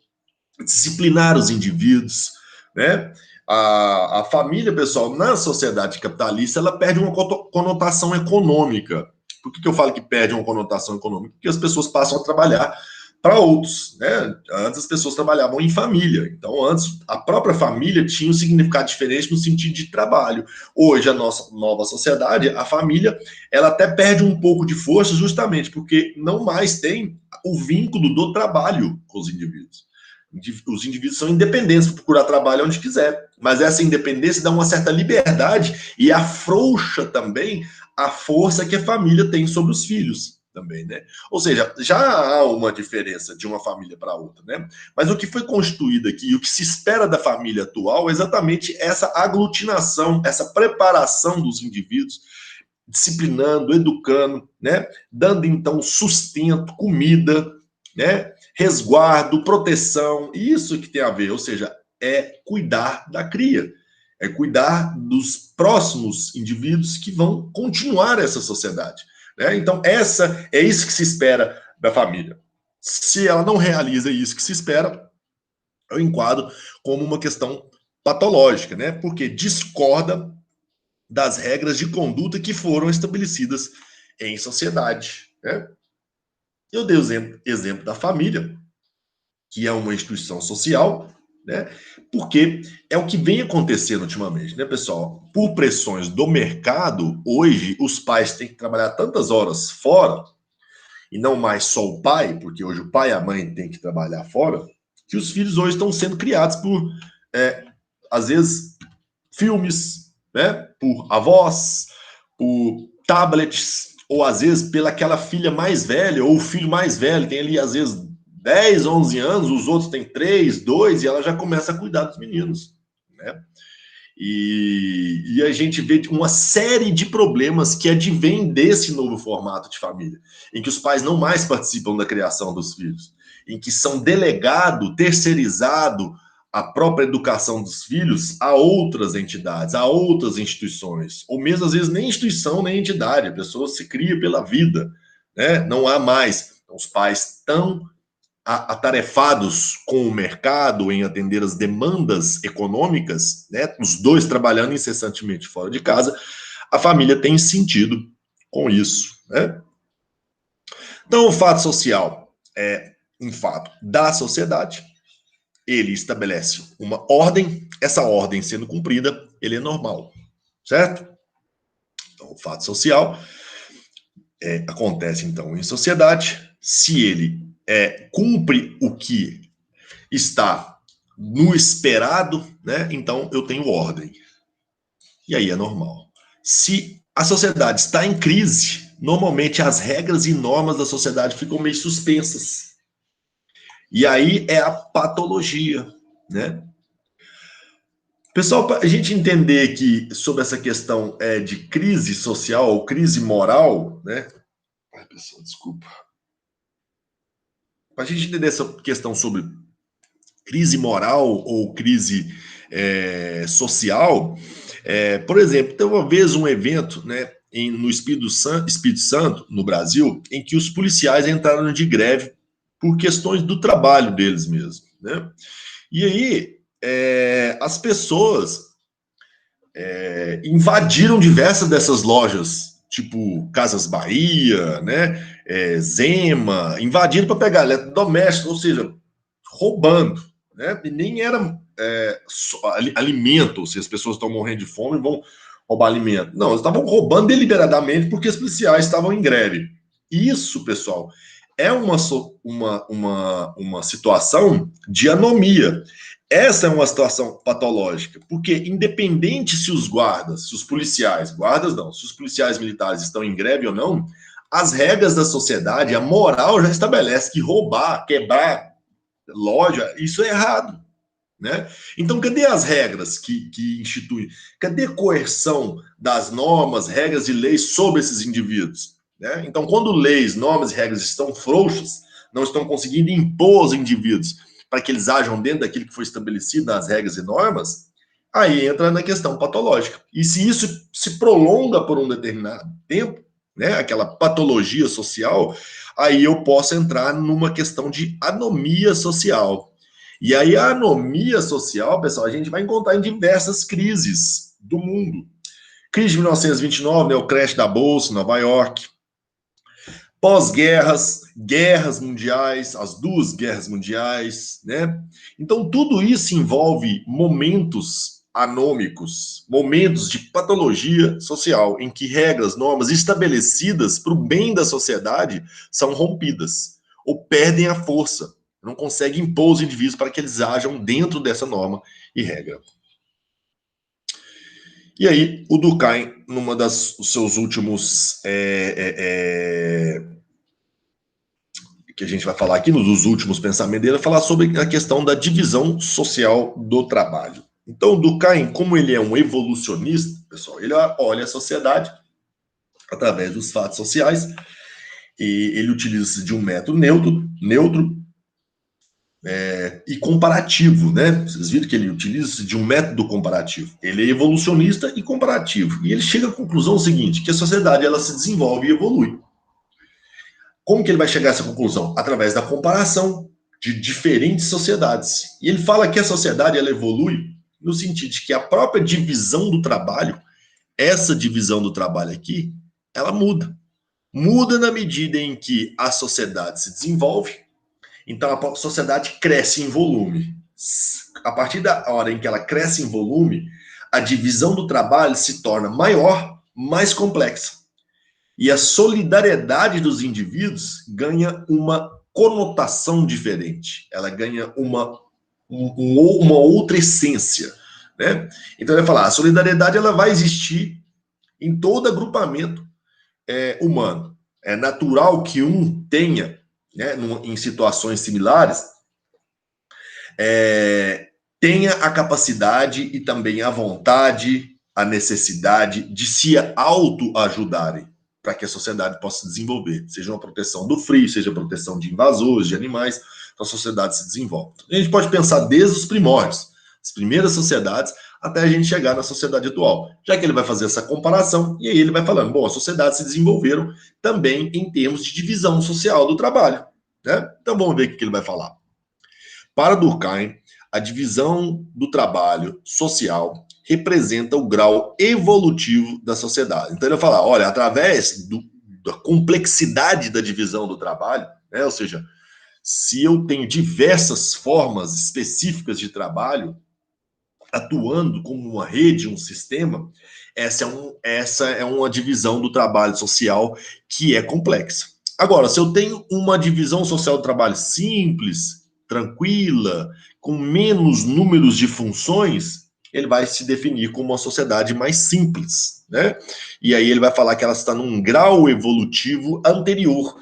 disciplinar os indivíduos, né? A família, pessoal, na sociedade capitalista, ela perde uma conotação econômica. Por que eu falo que perde uma conotação econômica? Porque as pessoas passam a trabalhar para outros, né? Antes as pessoas trabalhavam em família. Então, antes a própria família tinha um significado diferente no sentido de trabalho. Hoje, a nossa nova sociedade, a família, ela até perde um pouco de força justamente porque não mais tem o vínculo do trabalho com os indivíduos. Os indivíduos são independentes para procurar trabalho onde quiser, mas essa independência dá uma certa liberdade e afrouxa também a força que a família tem sobre os filhos também, né? Ou seja, já há uma diferença de uma família para outra, né? Mas o que foi construído aqui, o que se espera da família atual é exatamente essa aglutinação, essa preparação dos indivíduos, disciplinando, educando, né? Dando então sustento, comida, né? Resguardo, proteção, isso que tem a ver, ou seja, é cuidar da cria, é cuidar dos próximos indivíduos que vão continuar essa sociedade, né? Então, é isso que se espera da família. Se ela não realiza isso que se espera, eu enquadro como uma questão patológica, né? Porque discorda das regras de conduta que foram estabelecidas em sociedade, né? Eu dei o exemplo da família, que é uma instituição social, né? Porque é o que vem acontecendo ultimamente, né, pessoal? Por pressões do mercado, hoje os pais têm que trabalhar tantas horas fora, e não mais só o pai, porque hoje o pai e a mãe têm que trabalhar fora, que os filhos hoje estão sendo criados por, às vezes, filmes, né? Por avós, por tablets, ou às vezes pela aquela filha mais velha, ou o filho mais velho, tem ali às vezes 10, 11 anos, os outros têm 3, 2, e ela já começa a cuidar dos meninos, né? E a gente vê uma série de problemas que advêm desse novo formato de família, em que os pais não mais participam da criação dos filhos, em que são delegado, terceirizado a própria educação dos filhos a outras entidades, a outras instituições, ou mesmo às vezes nem instituição nem entidade, a pessoa se cria pela vida, né? Não há mais. Então, os pais estão atarefados com o mercado em atender as demandas econômicas, né? Os dois trabalhando incessantemente fora de casa, a família tem sentido com isso, né? Então, o fato social é um fato da sociedade, ele estabelece uma ordem, essa ordem sendo cumprida, ele é normal, certo? Então, o fato social acontece, então, em sociedade, se ele cumpre o que está no esperado, né? Então eu tenho ordem. E aí é normal. Se a sociedade está em crise, normalmente as regras e normas da sociedade ficam meio suspensas. E aí é a patologia, né? Pessoal, para a gente entender que sobre essa questão de crise social ou crise moral, né? Ai, pessoal, desculpa. Para a gente entender essa questão sobre crise moral ou crise social. Por exemplo, teve uma vez um evento, né, no Espírito Santo, no Brasil, em que os policiais entraram de greve por questões do trabalho deles mesmo, né? E aí, as pessoas invadiram diversas dessas lojas, tipo Casas Bahia, né? Zema, invadindo para pegar eletrodomésticos, ou seja, roubando, né? E nem era alimento, se as pessoas estão morrendo de fome vão roubar alimento. Não, eles estavam roubando deliberadamente porque os policiais estavam em greve. Isso, pessoal, é uma situação de anomia. Essa é uma situação patológica, porque independente se os guardas, se os policiais, guardas não, se os policiais militares estão em greve ou não, as regras da sociedade, a moral já estabelece que roubar, quebrar loja, isso é errado, né? Então, cadê as regras que instituem? Cadê a coerção das normas, regras e leis sobre esses indivíduos? Né? Então, quando leis, normas e regras estão frouxas, não estão conseguindo impor aos indivíduos para que eles ajam dentro daquilo que foi estabelecido nas regras e normas, aí entra na questão patológica. E se isso se prolonga por um determinado tempo, né, aquela patologia social, aí eu posso entrar numa questão de anomia social. E aí a anomia social, pessoal, a gente vai encontrar em diversas crises do mundo. Crise de 1929, né, o crash da Bolsa, Nova York. Pós-guerras, guerras mundiais, as duas guerras mundiais, né? Então, tudo isso envolve momentos anômicos, momentos de patologia social, em que regras, normas estabelecidas para o bem da sociedade são rompidas ou perdem a força, não conseguem impor os indivíduos para que eles ajam dentro dessa norma e regra. E aí, o Durkheim, numa das os seus últimos que a gente vai falar aqui, nos dos últimos pensamentos dele, falar sobre a questão da divisão social do trabalho. Então, Durkheim, como ele é um evolucionista, pessoal, ele olha a sociedade através dos fatos sociais e ele utiliza de um método neutro e comparativo, né? Vocês viram que ele utiliza de um método comparativo. Ele é evolucionista e comparativo. E ele chega à conclusão seguinte, que a sociedade ela se desenvolve e evolui. Como que ele vai chegar a essa conclusão? Através da comparação de diferentes sociedades. E ele fala que a sociedade ela evolui no sentido de que a própria divisão do trabalho, essa divisão do trabalho aqui, ela muda. Muda na medida em que a sociedade se desenvolve, então a sociedade cresce em volume. A partir da hora em que ela cresce em volume, a divisão do trabalho se torna maior, mais complexa. E a solidariedade dos indivíduos ganha uma conotação diferente. Ela ganha uma outra essência. Né? Então, ele vai falar, a solidariedade ela vai existir em todo agrupamento humano. É natural que um tenha, né, em situações similares, tenha a capacidade e também a vontade, a necessidade de se autoajudarem para que a sociedade possa se desenvolver, seja uma proteção do frio, seja proteção de invasores, de animais, então a sociedade se desenvolve. A gente pode pensar desde os primórdios, as primeiras sociedades, até a gente chegar na sociedade atual, já que ele vai fazer essa comparação, e aí ele vai falando, bom, as sociedades se desenvolveram também em termos de divisão social do trabalho, né? Então vamos ver o que ele vai falar. Para Durkheim, a divisão do trabalho social representa o grau evolutivo da sociedade. Então ele vai falar, olha, através da complexidade da divisão do trabalho, né, ou seja, se eu tenho diversas formas específicas de trabalho atuando como uma rede, um sistema, essa é uma divisão do trabalho social que é complexa. Agora, se eu tenho uma divisão social do trabalho simples, tranquila, com menos números de funções, ele vai se definir como uma sociedade mais simples, né? E aí ele vai falar que ela está num grau evolutivo anterior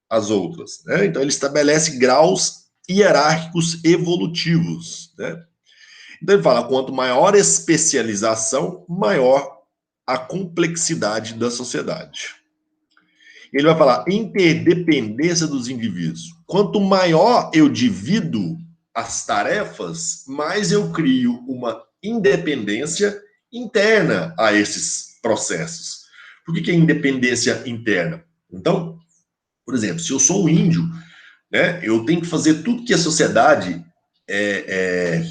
às outras, né? Então ele estabelece graus hierárquicos evolutivos, né? Então ele fala, quanto maior a especialização, maior a complexidade da sociedade. Ele vai falar interdependência dos indivíduos. Quanto maior eu divido as tarefas, mais eu crio uma independência interna a esses processos. Por que é independência interna? Então, por exemplo, se eu sou um índio, né, eu tenho que fazer tudo que a sociedade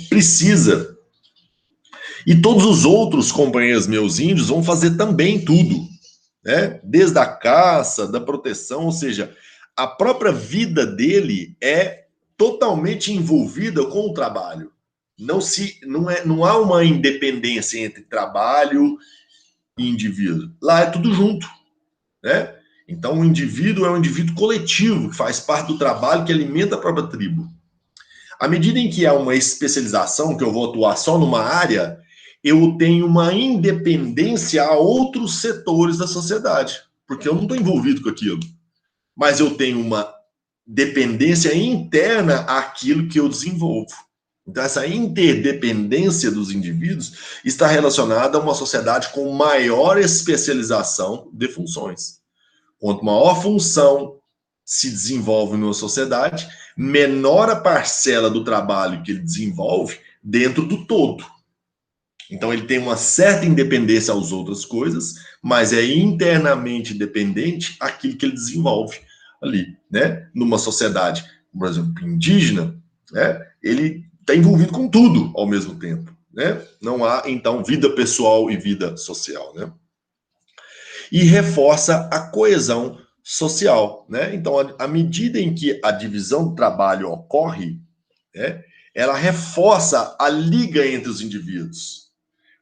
precisa. E todos os outros companheiros meus índios vão fazer também tudo, né? Desde a caça, da proteção, ou seja, a própria vida dele é totalmente envolvida com o trabalho. Não há uma independência entre trabalho e indivíduo. Lá é tudo junto, né? Então o indivíduo é um indivíduo coletivo que faz parte do trabalho que alimenta a própria tribo. À medida em que há uma especialização, que eu vou atuar só numa área, eu tenho uma independência a outros setores da sociedade, porque eu não estou envolvido com aquilo. Mas eu tenho uma dependência interna àquilo que eu desenvolvo. Então, essa interdependência dos indivíduos está relacionada a uma sociedade com maior especialização de funções. Quanto maior função se desenvolve numa sociedade, menor a parcela do trabalho que ele desenvolve dentro do todo. Então, ele tem uma certa independência às outras coisas, mas é internamente dependente àquilo que ele desenvolve ali, né? Numa sociedade, por exemplo, indígena, né? Ele está envolvido com tudo ao mesmo tempo, né? Não há, então, vida pessoal e vida social, né? E reforça a coesão social, né? Então, à medida em que a divisão do trabalho ocorre, né, ela reforça a liga entre os indivíduos.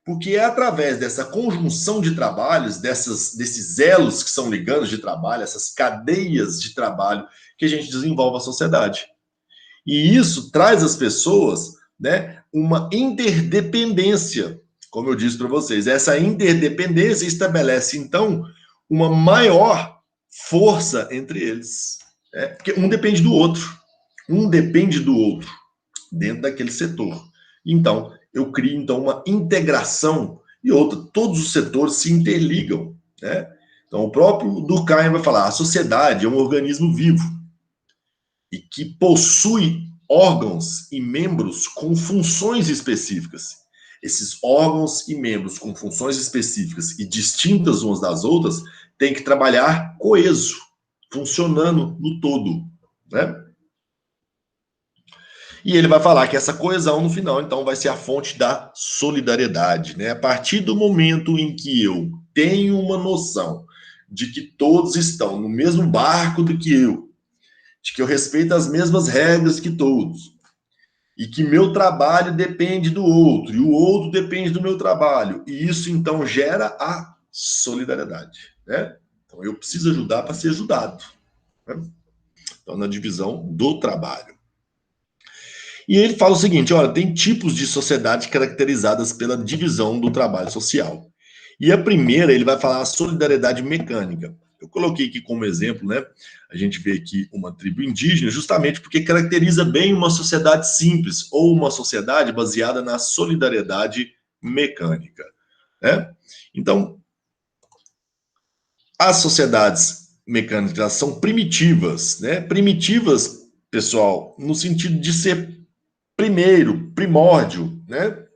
Porque é através dessa conjunção de trabalhos, desses elos que são ligados de trabalho, essas cadeias de trabalho, que a gente desenvolve a sociedade. E isso traz às pessoas, né, uma interdependência, como eu disse para vocês. Essa interdependência estabelece, então, uma maior força entre eles. Né? Porque um depende do outro. Um depende do outro dentro daquele setor. Então, eu crio, então, uma integração e outra. Todos os setores se interligam. Né? Então, o próprio Durkheim vai falar, a sociedade é um organismo vivo e que possui órgãos e membros com funções específicas. Esses órgãos e membros com funções específicas e distintas umas das outras têm que trabalhar coeso, funcionando no todo, né? E ele vai falar que essa coesão no final, então, vai ser a fonte da solidariedade, né? A partir do momento em que eu tenho uma noção de que todos estão no mesmo barco do que eu, de que eu respeito as mesmas regras que todos, e que meu trabalho depende do outro, e o outro depende do meu trabalho, e isso, então, gera a solidariedade, né? Então, eu preciso ajudar para ser ajudado, né? Então, na divisão do trabalho. E ele fala o seguinte, olha, tem tipos de sociedade caracterizadas pela divisão do trabalho social. E a primeira, ele vai falar a solidariedade mecânica. Eu coloquei aqui como exemplo, né? A gente vê aqui uma tribo indígena, justamente porque caracteriza bem uma sociedade simples, ou uma sociedade baseada na solidariedade mecânica, né? Então, as sociedades mecânicas são primitivas, né? Primitivas, pessoal, no sentido de ser primeiro, primórdio, né?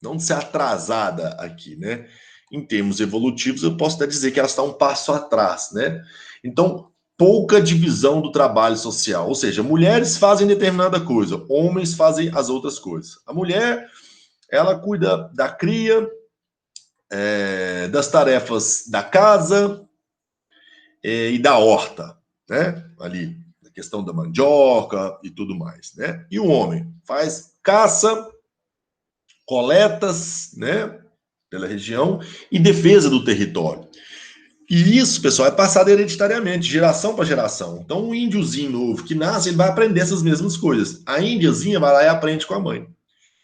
Não de ser atrasada aqui, né? Em termos evolutivos, eu posso até dizer que ela está um passo atrás, né? Então, pouca divisão do trabalho social, ou seja, mulheres fazem determinada coisa, homens fazem as outras coisas. A mulher, ela cuida da cria, das tarefas da casa e da horta, né? Ali, a questão da mandioca e tudo mais, né? E o homem faz caça, coletas, né, pela região e defesa do território. E isso, pessoal, é passado hereditariamente, geração para geração. Então, um índiozinho novo que nasce, ele vai aprender essas mesmas coisas. A índiazinha vai lá e aprende com a mãe.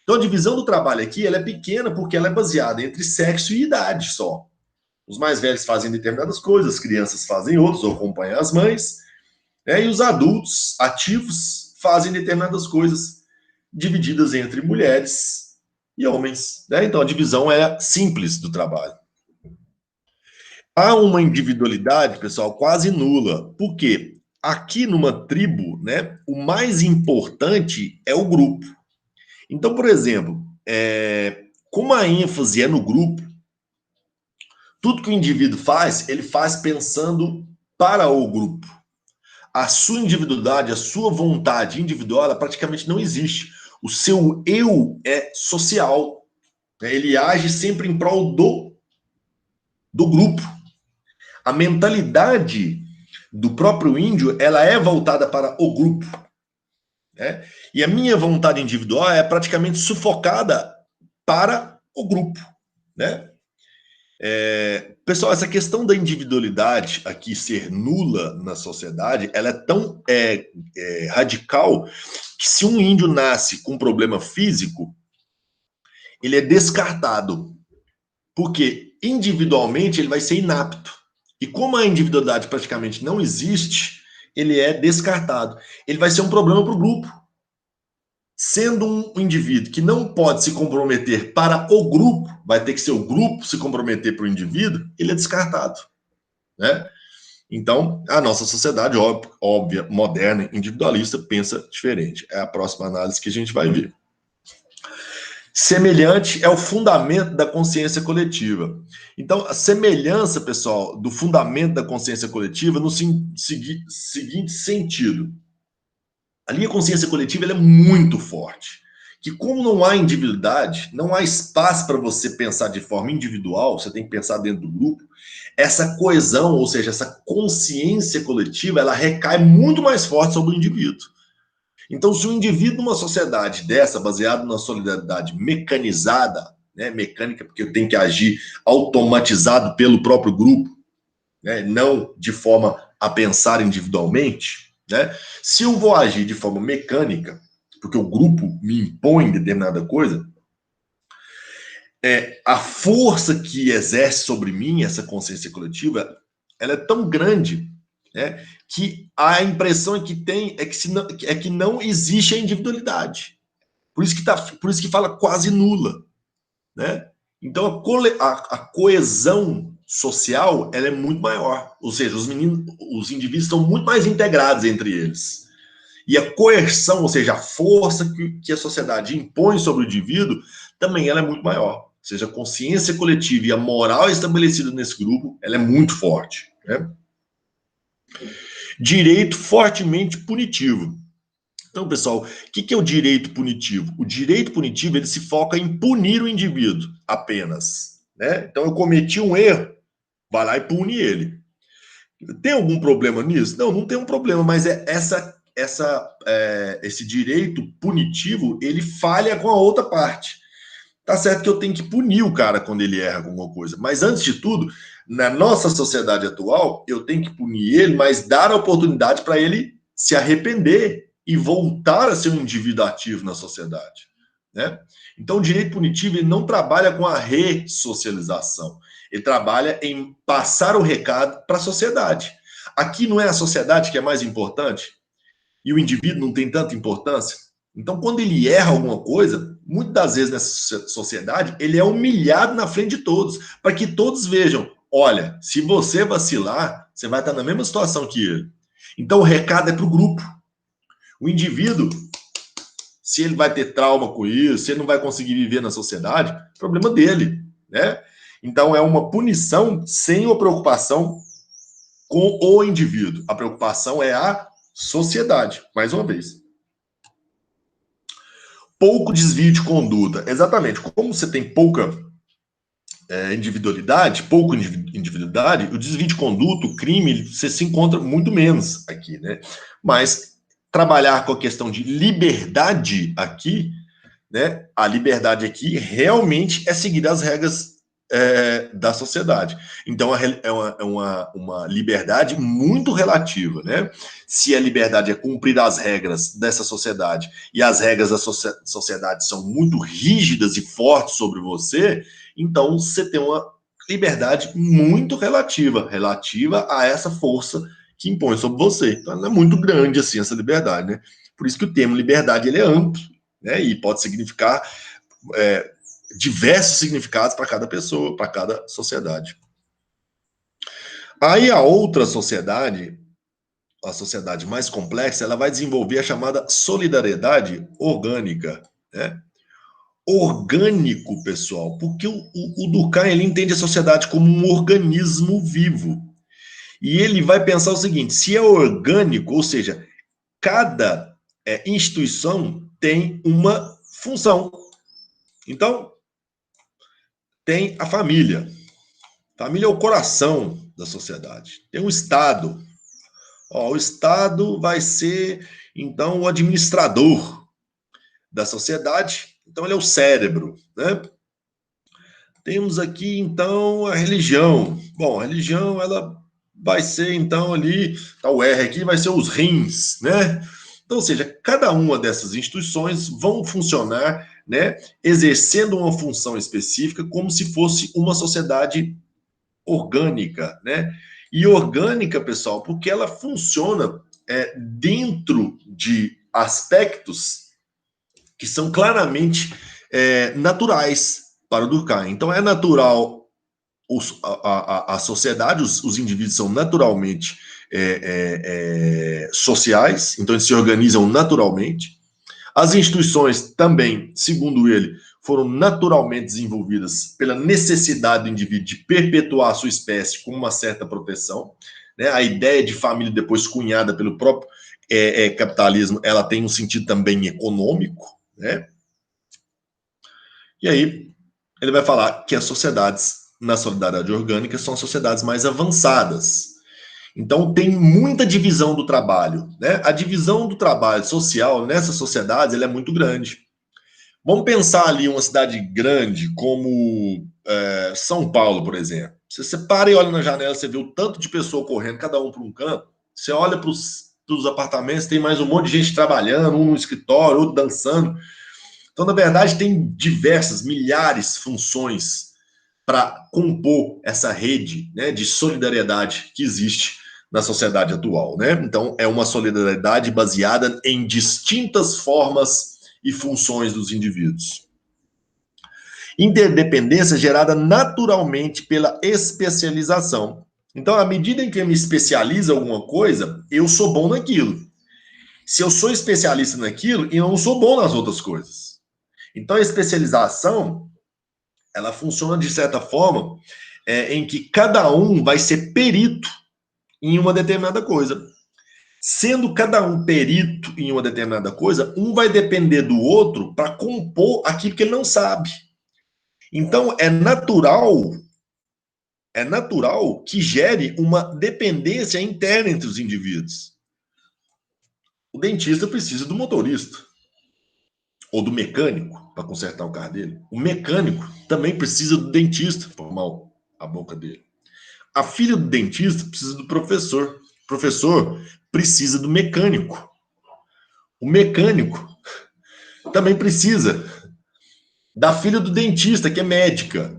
Então, a divisão do trabalho aqui, ela é pequena porque ela é baseada entre sexo e idade só. Os mais velhos fazem determinadas coisas, as crianças fazem outras, ou acompanham as mães, né, e os adultos ativos fazem determinadas coisas divididas entre mulheres e homens, né? Então a divisão é simples do trabalho. Há uma individualidade, pessoal, quase nula. Por quê? aqui numa tribo, né, o mais importante é o grupo. Então, por exemplo, como a ênfase é no grupo, tudo que o indivíduo faz, ele faz pensando para o grupo. A sua individualidade, a sua vontade individual, ela praticamente não existe. O seu eu é social, né? Ele age sempre em prol do grupo. A mentalidade do próprio índio, ela é voltada para o grupo, né? E a minha vontade individual é praticamente sufocada para o grupo, né? Pessoal, essa questão da individualidade aqui ser nula na sociedade, ela é tão radical que se um índio nasce com um problema físico, ele é descartado, porque individualmente ele vai ser inapto. E como a individualidade praticamente não existe, ele é descartado. Ele vai ser um problema para o grupo. Sendo um indivíduo que não pode se comprometer para o grupo, vai ter que ser o grupo se comprometer para o indivíduo, ele é descartado, né? Então, a nossa sociedade, óbvia, moderna, individualista, pensa diferente. É a próxima análise que a gente vai ver. Semelhante é o fundamento da consciência coletiva. Então, a semelhança, pessoal, do fundamento da consciência coletiva no seguinte sentido. A linha consciência coletiva ela é muito forte. Que como não há individualidade, não há espaço para você pensar de forma individual, você tem que pensar dentro do grupo, essa coesão, ou seja, essa consciência coletiva, ela recai muito mais forte sobre o indivíduo. Então, se o indivíduo numa sociedade dessa, baseado na solidariedade mecanizada, né, mecânica, porque eu tenho que agir automatizado pelo próprio grupo, né, não de forma a pensar individualmente, né? Se eu vou agir de forma mecânica, porque o grupo me impõe determinada coisa, a força que exerce sobre mim essa consciência coletiva, ela é tão grande, né, que a impressão é que não existe a individualidade. Por isso que fala quase nula, né? Então a coesão social ela é muito maior, ou seja, os indivíduos estão muito mais integrados entre eles. E a coerção, ou seja, a força que a sociedade impõe sobre o indivíduo, também ela é muito maior. Ou seja, a consciência coletiva e a moral estabelecida nesse grupo, ela é muito forte, né? Direito fortemente punitivo. Então, pessoal, o que é o direito punitivo? O direito punitivo ele se foca em punir o indivíduo apenas, né? Então, eu cometi um erro, vai lá e pune ele. Tem algum problema nisso? Não, não tem um problema, mas esse direito punitivo ele falha com a outra parte. Tá certo que eu tenho que punir o cara quando ele erra com alguma coisa, mas antes de tudo, na nossa sociedade atual, eu tenho que punir ele, mas dar a oportunidade para ele se arrepender e voltar a ser um indivíduo ativo na sociedade, né? Então, o direito punitivo ele não trabalha com a ressocialização, ele trabalha em passar o recado para a sociedade. Aqui não é a sociedade que é mais importante e o indivíduo não tem tanta importância. Então, quando ele erra alguma coisa, muitas das vezes nessa sociedade, ele é humilhado na frente de todos, para que todos vejam: olha, se você vacilar, você vai estar na mesma situação que ele. Então, o recado é para o grupo. O indivíduo, se ele vai ter trauma com isso, se ele não vai conseguir viver na sociedade, problema dele, né? Então, é uma punição sem uma preocupação com o indivíduo. A preocupação é a sociedade, mais uma vez. Pouco desvio de conduta. Exatamente. Como você tem pouca individualidade, o desvio de conduta, o crime, você se encontra muito menos aqui, né? Mas trabalhar com a questão de liberdade aqui, né? A liberdade aqui realmente é seguir as regras da sociedade. Então uma liberdade muito relativa, né? Se a liberdade é cumprir as regras dessa sociedade e as regras da sociedade são muito rígidas e fortes sobre você, então você tem uma liberdade muito relativa a essa força que impõe sobre você. Então ela é muito grande assim essa liberdade, né? Por isso que o termo liberdade ele é amplo, né? E pode significar diversos significados para cada pessoa, para cada sociedade. Aí a outra sociedade a sociedade mais complexa, ela vai desenvolver a chamada solidariedade orgânica, né? Orgânico, pessoal, porque o Durkheim, ele entende a sociedade como um organismo vivo. E ele vai pensar o seguinte: se é orgânico, ou seja, cada instituição tem uma função. Então, tem a família. A família é o coração da sociedade. Tem o Estado. O Estado vai ser, então, o administrador da sociedade. Então, ele é o cérebro, né? Temos aqui, então, a religião. Bom, a religião, ela vai ser, então, ali, tá o R aqui, vai ser os rins, né? Então, ou seja, cada uma dessas instituições vão funcionar, né, exercendo uma função específica como se fosse uma sociedade orgânica, né? E orgânica, pessoal, porque ela funciona dentro de aspectos que são claramente naturais para o Durkheim. Então, é natural a sociedade, os indivíduos são naturalmente sociais, então eles se organizam naturalmente. As instituições também, segundo ele, foram naturalmente desenvolvidas pela necessidade do indivíduo de perpetuar a sua espécie com uma certa proteção. Né? A ideia de família, depois cunhada pelo próprio capitalismo, ela tem um sentido também econômico. Né? E aí, ele vai falar que as sociedades na solidariedade orgânica são as sociedades mais avançadas. Então, tem muita divisão do trabalho. Né? A divisão do trabalho social nessas sociedades ela é muito grande. Vamos pensar ali uma cidade grande como São Paulo, por exemplo. Você para e olha na janela, você vê o tanto de pessoa correndo, cada um para um canto. Você olha para os apartamentos, tem mais um monte de gente trabalhando, um no escritório, outro dançando. Então, na verdade, tem diversas, milhares de funções para compor essa rede, né, de solidariedade que existe na sociedade atual. Né? Então, é uma solidariedade baseada em distintas formas e funções dos indivíduos. Interdependência gerada naturalmente pela especialização. Então, à medida em que eu me especializo em alguma coisa, eu sou bom naquilo. Se eu sou especialista naquilo, eu não sou bom nas outras coisas. Então, a especialização, ela funciona de certa forma em que cada um vai ser perito em uma determinada coisa. Sendo cada um perito em uma determinada coisa, um vai depender do outro para compor aquilo que ele não sabe. Então, é natural que gere uma dependência interna entre os indivíduos. O dentista precisa do motorista ou do mecânico para consertar o carro dele. O mecânico também precisa do dentista para arrumar a boca dele. A filha do dentista precisa do professor. O professor precisa do mecânico. O mecânico também precisa da filha do dentista, que é médica.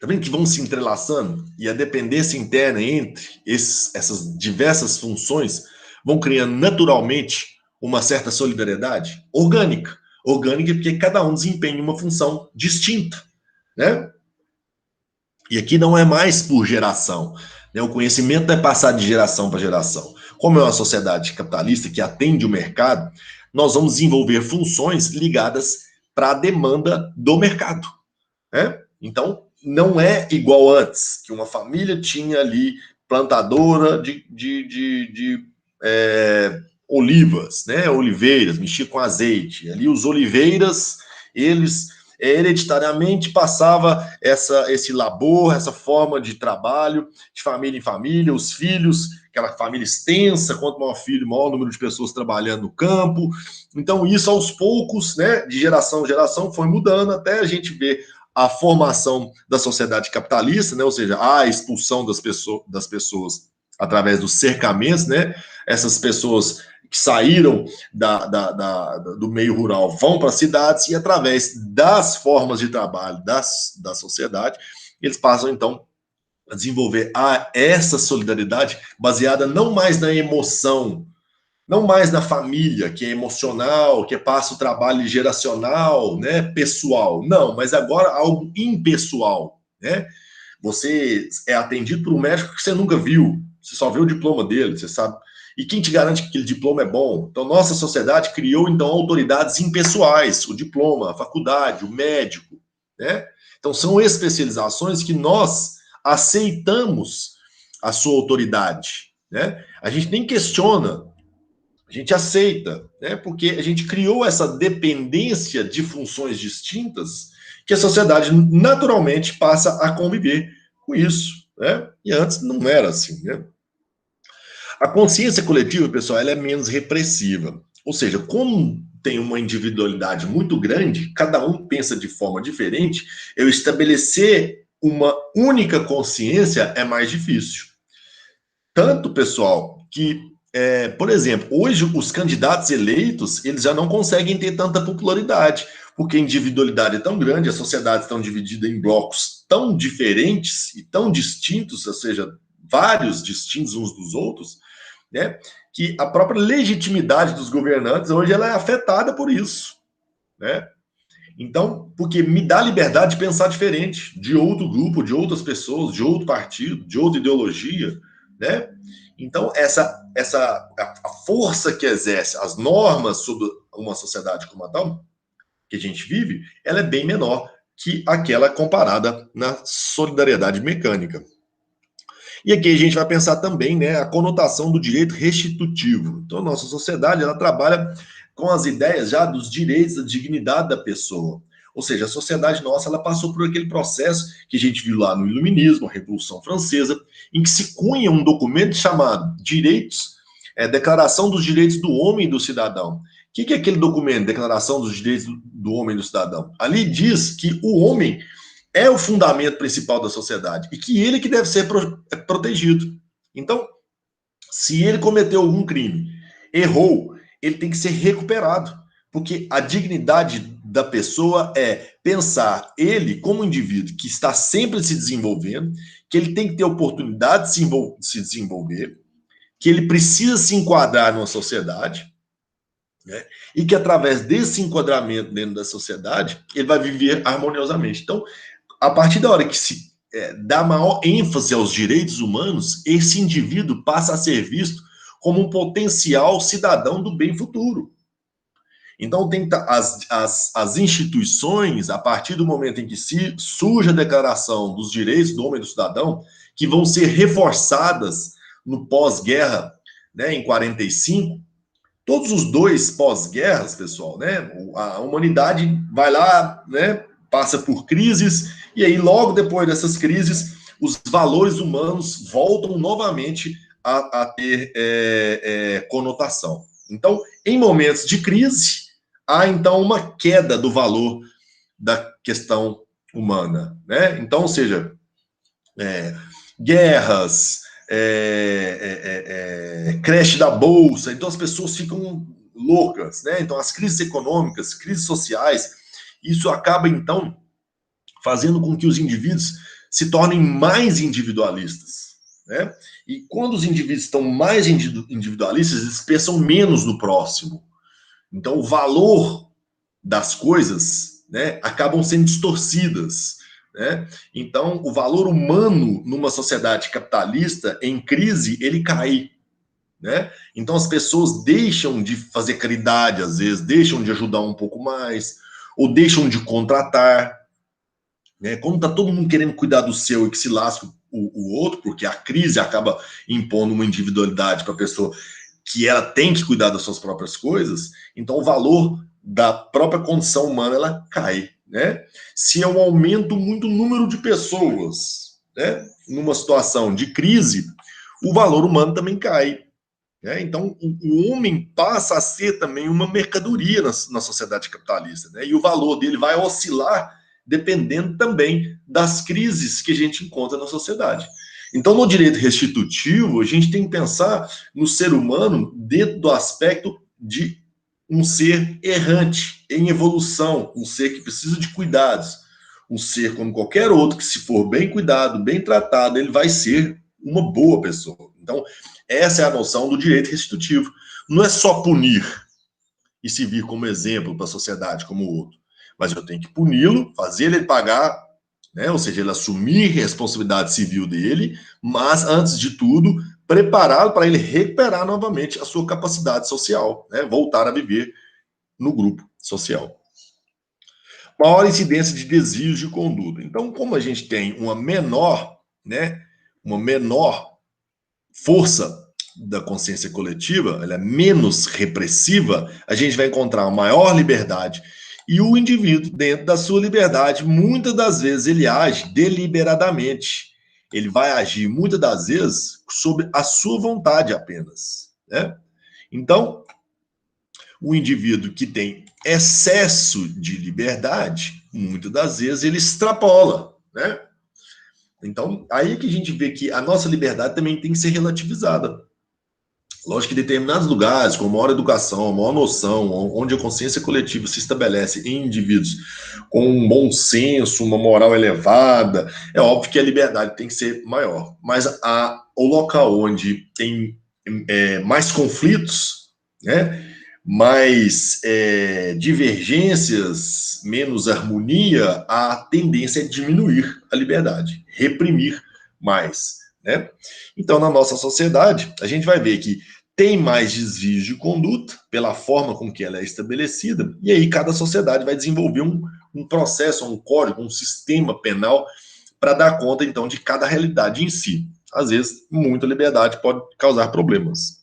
Tá vendo que vão se entrelaçando? E a dependência interna entre essas diversas funções vão criando naturalmente uma certa solidariedade orgânica. Orgânica porque cada um desempenha uma função distinta, né? E aqui não é mais por geração. Né? O conhecimento é passado de geração para geração. Como é uma sociedade capitalista que atende o mercado, nós vamos desenvolver funções ligadas para a demanda do mercado. Né? Então, não é igual antes, que uma família tinha ali plantadora de olivas, né? Oliveiras, mexia com azeite. Ali os oliveiras, eles hereditariamente passava esse labor, essa forma de trabalho, de família em família, os filhos, aquela família extensa, quanto maior filho, maior número de pessoas trabalhando no campo. Então, isso aos poucos, né, de geração em geração, foi mudando até a gente ver a formação da sociedade capitalista, né, ou seja, a expulsão das pessoas através dos cercamentos, né, essas pessoas que saíram do meio rural vão para as cidades e através das formas de trabalho da sociedade, eles passam então a desenvolver essa solidariedade baseada não mais na emoção, não mais na família, que é emocional, que passa o trabalho geracional, né, pessoal. Não, mas agora algo impessoal, né? Você é atendido por um médico que você nunca viu, você só vê o diploma dele, você sabe. E quem te garante que aquele diploma é bom? Então, nossa sociedade criou, então, autoridades impessoais, o diploma, a faculdade, o médico, né? Então, são especializações que nós aceitamos a sua autoridade, né? A gente nem questiona, a gente aceita, né? Porque a gente criou essa dependência de funções distintas que a sociedade naturalmente passa a conviver com isso, né? E antes não era assim, né? A consciência coletiva, pessoal, ela é menos repressiva. Ou seja, como tem uma individualidade muito grande, cada um pensa de forma diferente, eu estabelecer uma única consciência é mais difícil. Tanto, pessoal, que, por exemplo, hoje os candidatos eleitos, eles já não conseguem ter tanta popularidade, porque a individualidade é tão grande, as sociedades estão divididas em blocos tão diferentes e tão distintos, ou seja, vários distintos uns dos outros, né, que a própria legitimidade dos governantes hoje ela é afetada por isso, né? Então, porque me dá liberdade de pensar diferente, de outro grupo, de outras pessoas, de outro partido, de outra ideologia, né? Então, a força que exerce as normas sobre uma sociedade como a tal que a gente vive, ela é bem menor que aquela comparada na solidariedade mecânica. E aqui a gente vai pensar também, né, a conotação do direito restitutivo. Então, a nossa sociedade, ela trabalha com as ideias já dos direitos, da dignidade da pessoa. Ou seja, a sociedade nossa, ela passou por aquele processo que a gente viu lá no Iluminismo, a Revolução Francesa, em que se cunha um documento chamado Direitos, Declaração dos Direitos do Homem e do Cidadão. O que é aquele documento, Declaração dos Direitos do Homem e do Cidadão? Ali diz que o homem é o fundamento principal da sociedade e que ele que deve ser protegido. Então, se ele cometeu algum crime, errou, ele tem que ser recuperado, porque a dignidade da pessoa é pensar ele como indivíduo que está sempre se desenvolvendo, que ele tem que ter oportunidade de se desenvolver, que ele precisa se enquadrar numa sociedade, né? E que através desse enquadramento dentro da sociedade, ele vai viver harmoniosamente. Então, a partir da hora que se dá maior ênfase aos direitos humanos, esse indivíduo passa a ser visto como um potencial cidadão do bem futuro. Então, tem as instituições, a partir do momento em que surge a Declaração dos Direitos do Homem e do Cidadão, que vão ser reforçadas no pós-guerra, né, em 45, todos os dois pós-guerras, pessoal, né, a humanidade vai lá, né, passa por crises, e aí, logo depois dessas crises, os valores humanos voltam novamente a ter conotação. Então, em momentos de crise, há, então, uma queda do valor da questão humana, né? Então, ou seja, guerras, creche da bolsa, então as pessoas ficam loucas, né? Então, as crises econômicas, crises sociais, isso acaba, então, fazendo com que os indivíduos se tornem mais individualistas, né? E quando os indivíduos estão mais individualistas, eles pensam menos no próximo. Então, o valor das coisas, né, acabam sendo distorcidas, né? Então, o valor humano numa sociedade capitalista em crise, ele cai, né? Então, as pessoas deixam de fazer caridade, às vezes, deixam de ajudar um pouco mais, ou deixam de contratar, né? Como está todo mundo querendo cuidar do seu e que se lasca o outro, porque a crise acaba impondo uma individualidade para a pessoa que ela tem que cuidar das suas próprias coisas, então o valor da própria condição humana ela cai, né? Se eu aumento muito o número de pessoas, né, numa situação de crise, o valor humano também cai, né? Então o homem passa a ser também uma mercadoria na sociedade capitalista, né? E o valor dele vai oscilar dependendo também das crises que a gente encontra na sociedade. Então, no direito restitutivo, a gente tem que pensar no ser humano dentro do aspecto de um ser errante, em evolução, um ser que precisa de cuidados, um ser como qualquer outro que, se for bem cuidado, bem tratado, ele vai ser uma boa pessoa. Então, essa é a noção do direito restitutivo. Não é só punir e se vir como exemplo para a sociedade como o outro, mas eu tenho que puni-lo, fazer ele pagar, né? Ou seja, ele assumir a responsabilidade civil dele, mas, antes de tudo, preparado para ele recuperar novamente a sua capacidade social, né? Voltar a viver no grupo social. Maior incidência de desvios de conduta. Então, como a gente tem uma menor, né, uma menor força da consciência coletiva, ela é menos repressiva, a gente vai encontrar maior liberdade. E o indivíduo, dentro da sua liberdade, muitas das vezes ele age deliberadamente. Ele vai agir, muitas das vezes, sob a sua vontade apenas, né? Então, o indivíduo que tem excesso de liberdade, muitas das vezes ele extrapola, né? Então, aí é que a gente vê que a nossa liberdade também tem que ser relativizada. Lógico que em determinados lugares, com maior educação, maior noção, onde a consciência coletiva se estabelece em indivíduos com um bom senso, uma moral elevada, é óbvio que a liberdade tem que ser maior. Mas o local onde tem mais conflitos, né, mais divergências, menos harmonia, a tendência é diminuir a liberdade, reprimir mais, né? Então, na nossa sociedade, a gente vai ver que tem mais desvios de conduta pela forma com que ela é estabelecida, e aí cada sociedade vai desenvolver um processo, um código, um sistema penal para dar conta, então, de cada realidade em si. Às vezes, muita liberdade pode causar problemas.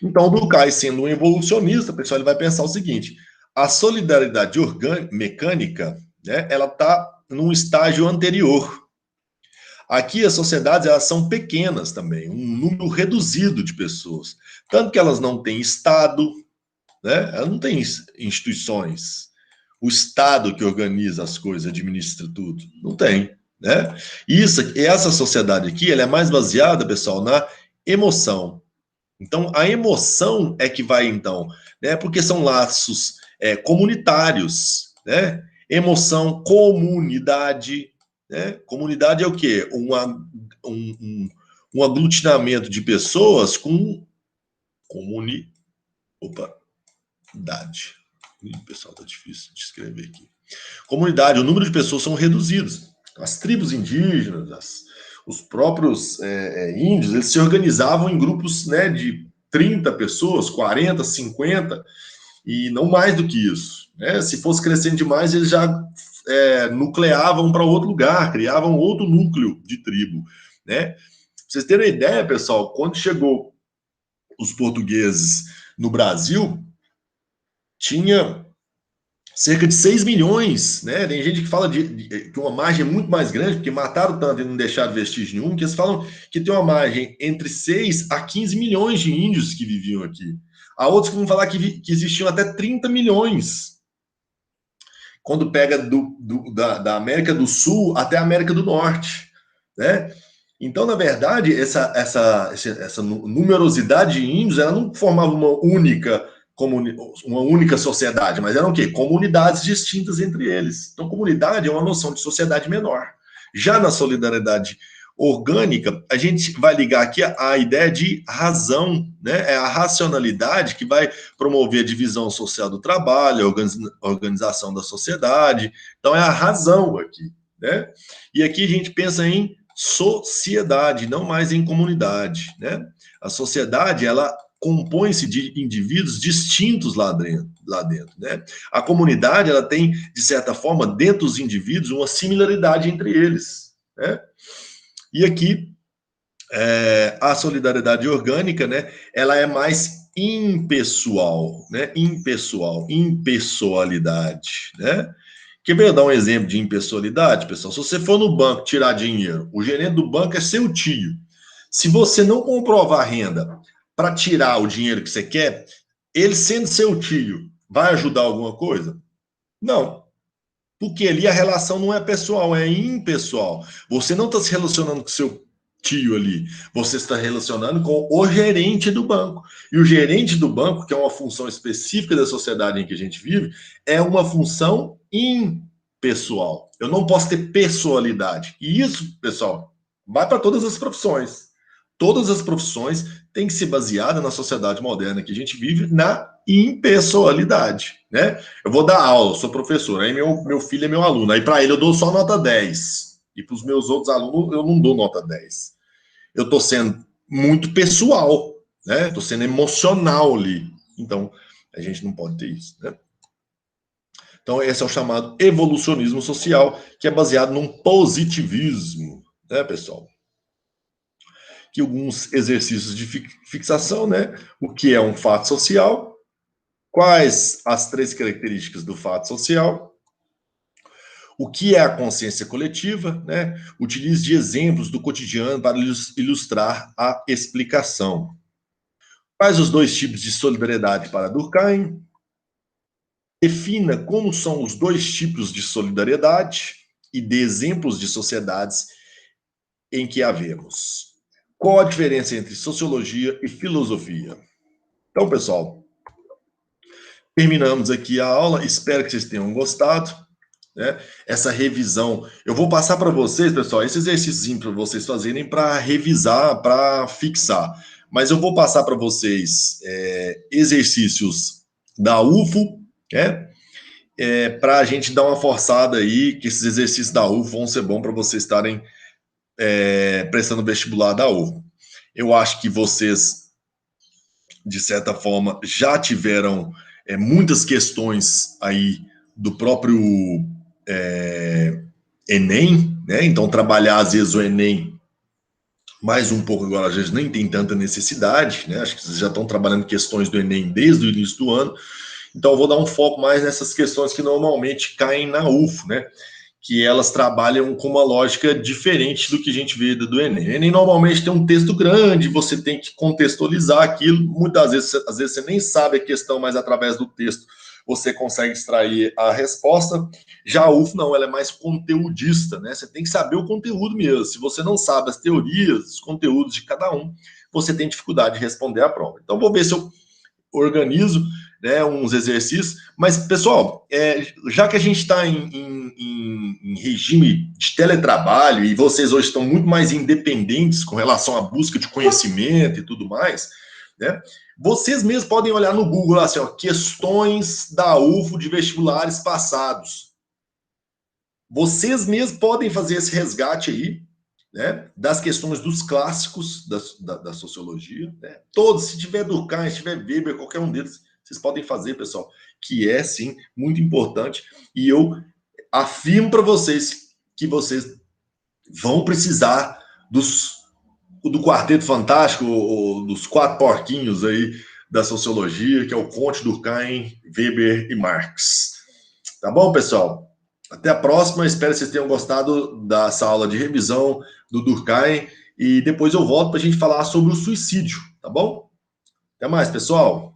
Então, o Durkheim, sendo um evolucionista, pessoal, ele vai pensar o seguinte: a solidariedade mecânica, né, ela está num estágio anterior. Aqui as sociedades elas são pequenas também, um número reduzido de pessoas, tanto que elas não têm Estado, né? Elas não têm instituições. O Estado que organiza as coisas, administra tudo, não tem, né? Essa sociedade aqui, ela é mais baseada, pessoal, na emoção. Então, a emoção é que vai, então, né? Porque são laços comunitários, né? Emoção, comunidade, né? Comunidade é o quê? Um aglutinamento de pessoas com opa, idade. Pessoal, tá difícil de escrever aqui. Comunidade, o número de pessoas são reduzidos. As tribos indígenas, os próprios índios, eles se organizavam em grupos, né, de 30 pessoas, 40, 50, e não mais do que isso, né? Se fosse crescendo demais, eles já nucleavam para outro lugar, criavam outro núcleo de tribo, né? Pra vocês terem uma ideia, pessoal, quando chegou os portugueses no Brasil, tinha cerca de 6 milhões, né? Tem gente que fala de uma margem muito mais grande, porque mataram tanto e não deixaram vestígio nenhum, que eles falam que tem uma margem entre 6 a 15 milhões de índios que viviam aqui. Há outros que vão falar que existiam até 30 milhões. Quando pega da América do Sul até a América do Norte, né? Então, na verdade, essa numerosidade de índios, ela não formava uma única sociedade, mas eram o quê? Comunidades distintas entre eles. Então, comunidade é uma noção de sociedade menor. Já na solidariedade orgânica, a gente vai ligar aqui a ideia de razão, né? É a racionalidade que vai promover a divisão social do trabalho, a organização da sociedade. Então, é a razão aqui, né? E aqui a gente pensa em sociedade, não mais em comunidade, né? A sociedade, ela compõe-se de indivíduos distintos lá dentro, né? A comunidade, ela tem, de certa forma, dentro dos indivíduos, uma similaridade entre eles, né? E aqui, a solidariedade orgânica, né? Ela é mais impessoal, né? Impessoalidade, né? Quer ver eu dar um exemplo de impessoalidade, pessoal? Se você for no banco tirar dinheiro, o gerente do banco é seu tio. Se você não comprovar a renda para tirar o dinheiro que você quer, ele sendo seu tio, vai ajudar alguma coisa? Não. Porque ali a relação não é pessoal, é impessoal. Você não está se relacionando com seu tio ali, você está relacionando com o gerente do banco. E o gerente do banco, que é uma função específica da sociedade em que a gente vive, é uma função impessoal. Eu não posso ter pessoalidade. E isso, pessoal, vai para todas as profissões. Todas as profissões têm que ser baseadas na sociedade moderna que a gente vive, na impessoalidade, né? Eu vou dar aula, eu sou professor, aí meu filho é meu aluno, aí para ele eu dou só nota 10. E para os meus outros alunos eu não dou nota 10. Eu estou sendo muito pessoal, né? Estou sendo emocional ali. Então, a gente não pode ter isso, né? Então, esse é o chamado evolucionismo social, que é baseado num positivismo, né, pessoal? Que alguns exercícios de fixação, né? O que é um fato social? Quais as três características do fato social? O que é a consciência coletiva, né? Utilize de exemplos do cotidiano para ilustrar a explicação. Quais os dois tipos de solidariedade para Durkheim? Defina como são os dois tipos de solidariedade e dê exemplos de sociedades em que havemos. Qual a diferença entre sociologia e filosofia? Então, pessoal, terminamos aqui a aula. Espero que vocês tenham gostado, né? Essa revisão. Eu vou passar para vocês, pessoal, esse exercício para vocês fazerem para revisar, para fixar. Mas eu vou passar para vocês exercícios da UFO, né? Para a gente dar uma forçada aí, que esses exercícios da UFO vão ser bons para vocês estarem prestando vestibular da UFO. Eu acho que vocês, de certa forma, já tiveram muitas questões aí do próprio Enem, né? Então, trabalhar, às vezes, o Enem mais um pouco agora, às vezes, nem tem tanta necessidade, né? Acho que vocês já estão trabalhando questões do Enem desde o início do ano. Então, eu vou dar um foco mais nessas questões que normalmente caem na UFO, né? Que elas trabalham com uma lógica diferente do que a gente vê do Enem. O Enem normalmente tem um texto grande, você tem que contextualizar aquilo. Muitas vezes, às vezes você nem sabe a questão, mas através do texto você consegue extrair a resposta. Já a UFO, não, ela é mais conteudista, né? Você tem que saber o conteúdo mesmo. Se você não sabe as teorias, os conteúdos de cada um, você tem dificuldade de responder a prova. Então, vou ver se eu organizo, né, uns exercícios. Mas, pessoal, já que a gente está em regime de teletrabalho e vocês hoje estão muito mais independentes com relação à busca de conhecimento e tudo mais, né, vocês mesmos podem olhar no Google assim, ó, questões da UFO de vestibulares passados. Vocês mesmos podem fazer esse resgate aí, né, das questões dos clássicos da sociologia, né? Todos, se tiver Durkheim, se tiver Weber, qualquer um deles, vocês podem fazer, pessoal, que é, sim, muito importante. E eu afirmo para vocês que vocês vão precisar do Quarteto Fantástico, ou dos quatro porquinhos aí da sociologia, que é o Comte, Durkheim, Weber e Marx. Tá bom, pessoal? Até a próxima. Espero que vocês tenham gostado dessa aula de revisão do Durkheim. E depois eu volto para a gente falar sobre o suicídio, tá bom? Até mais, pessoal.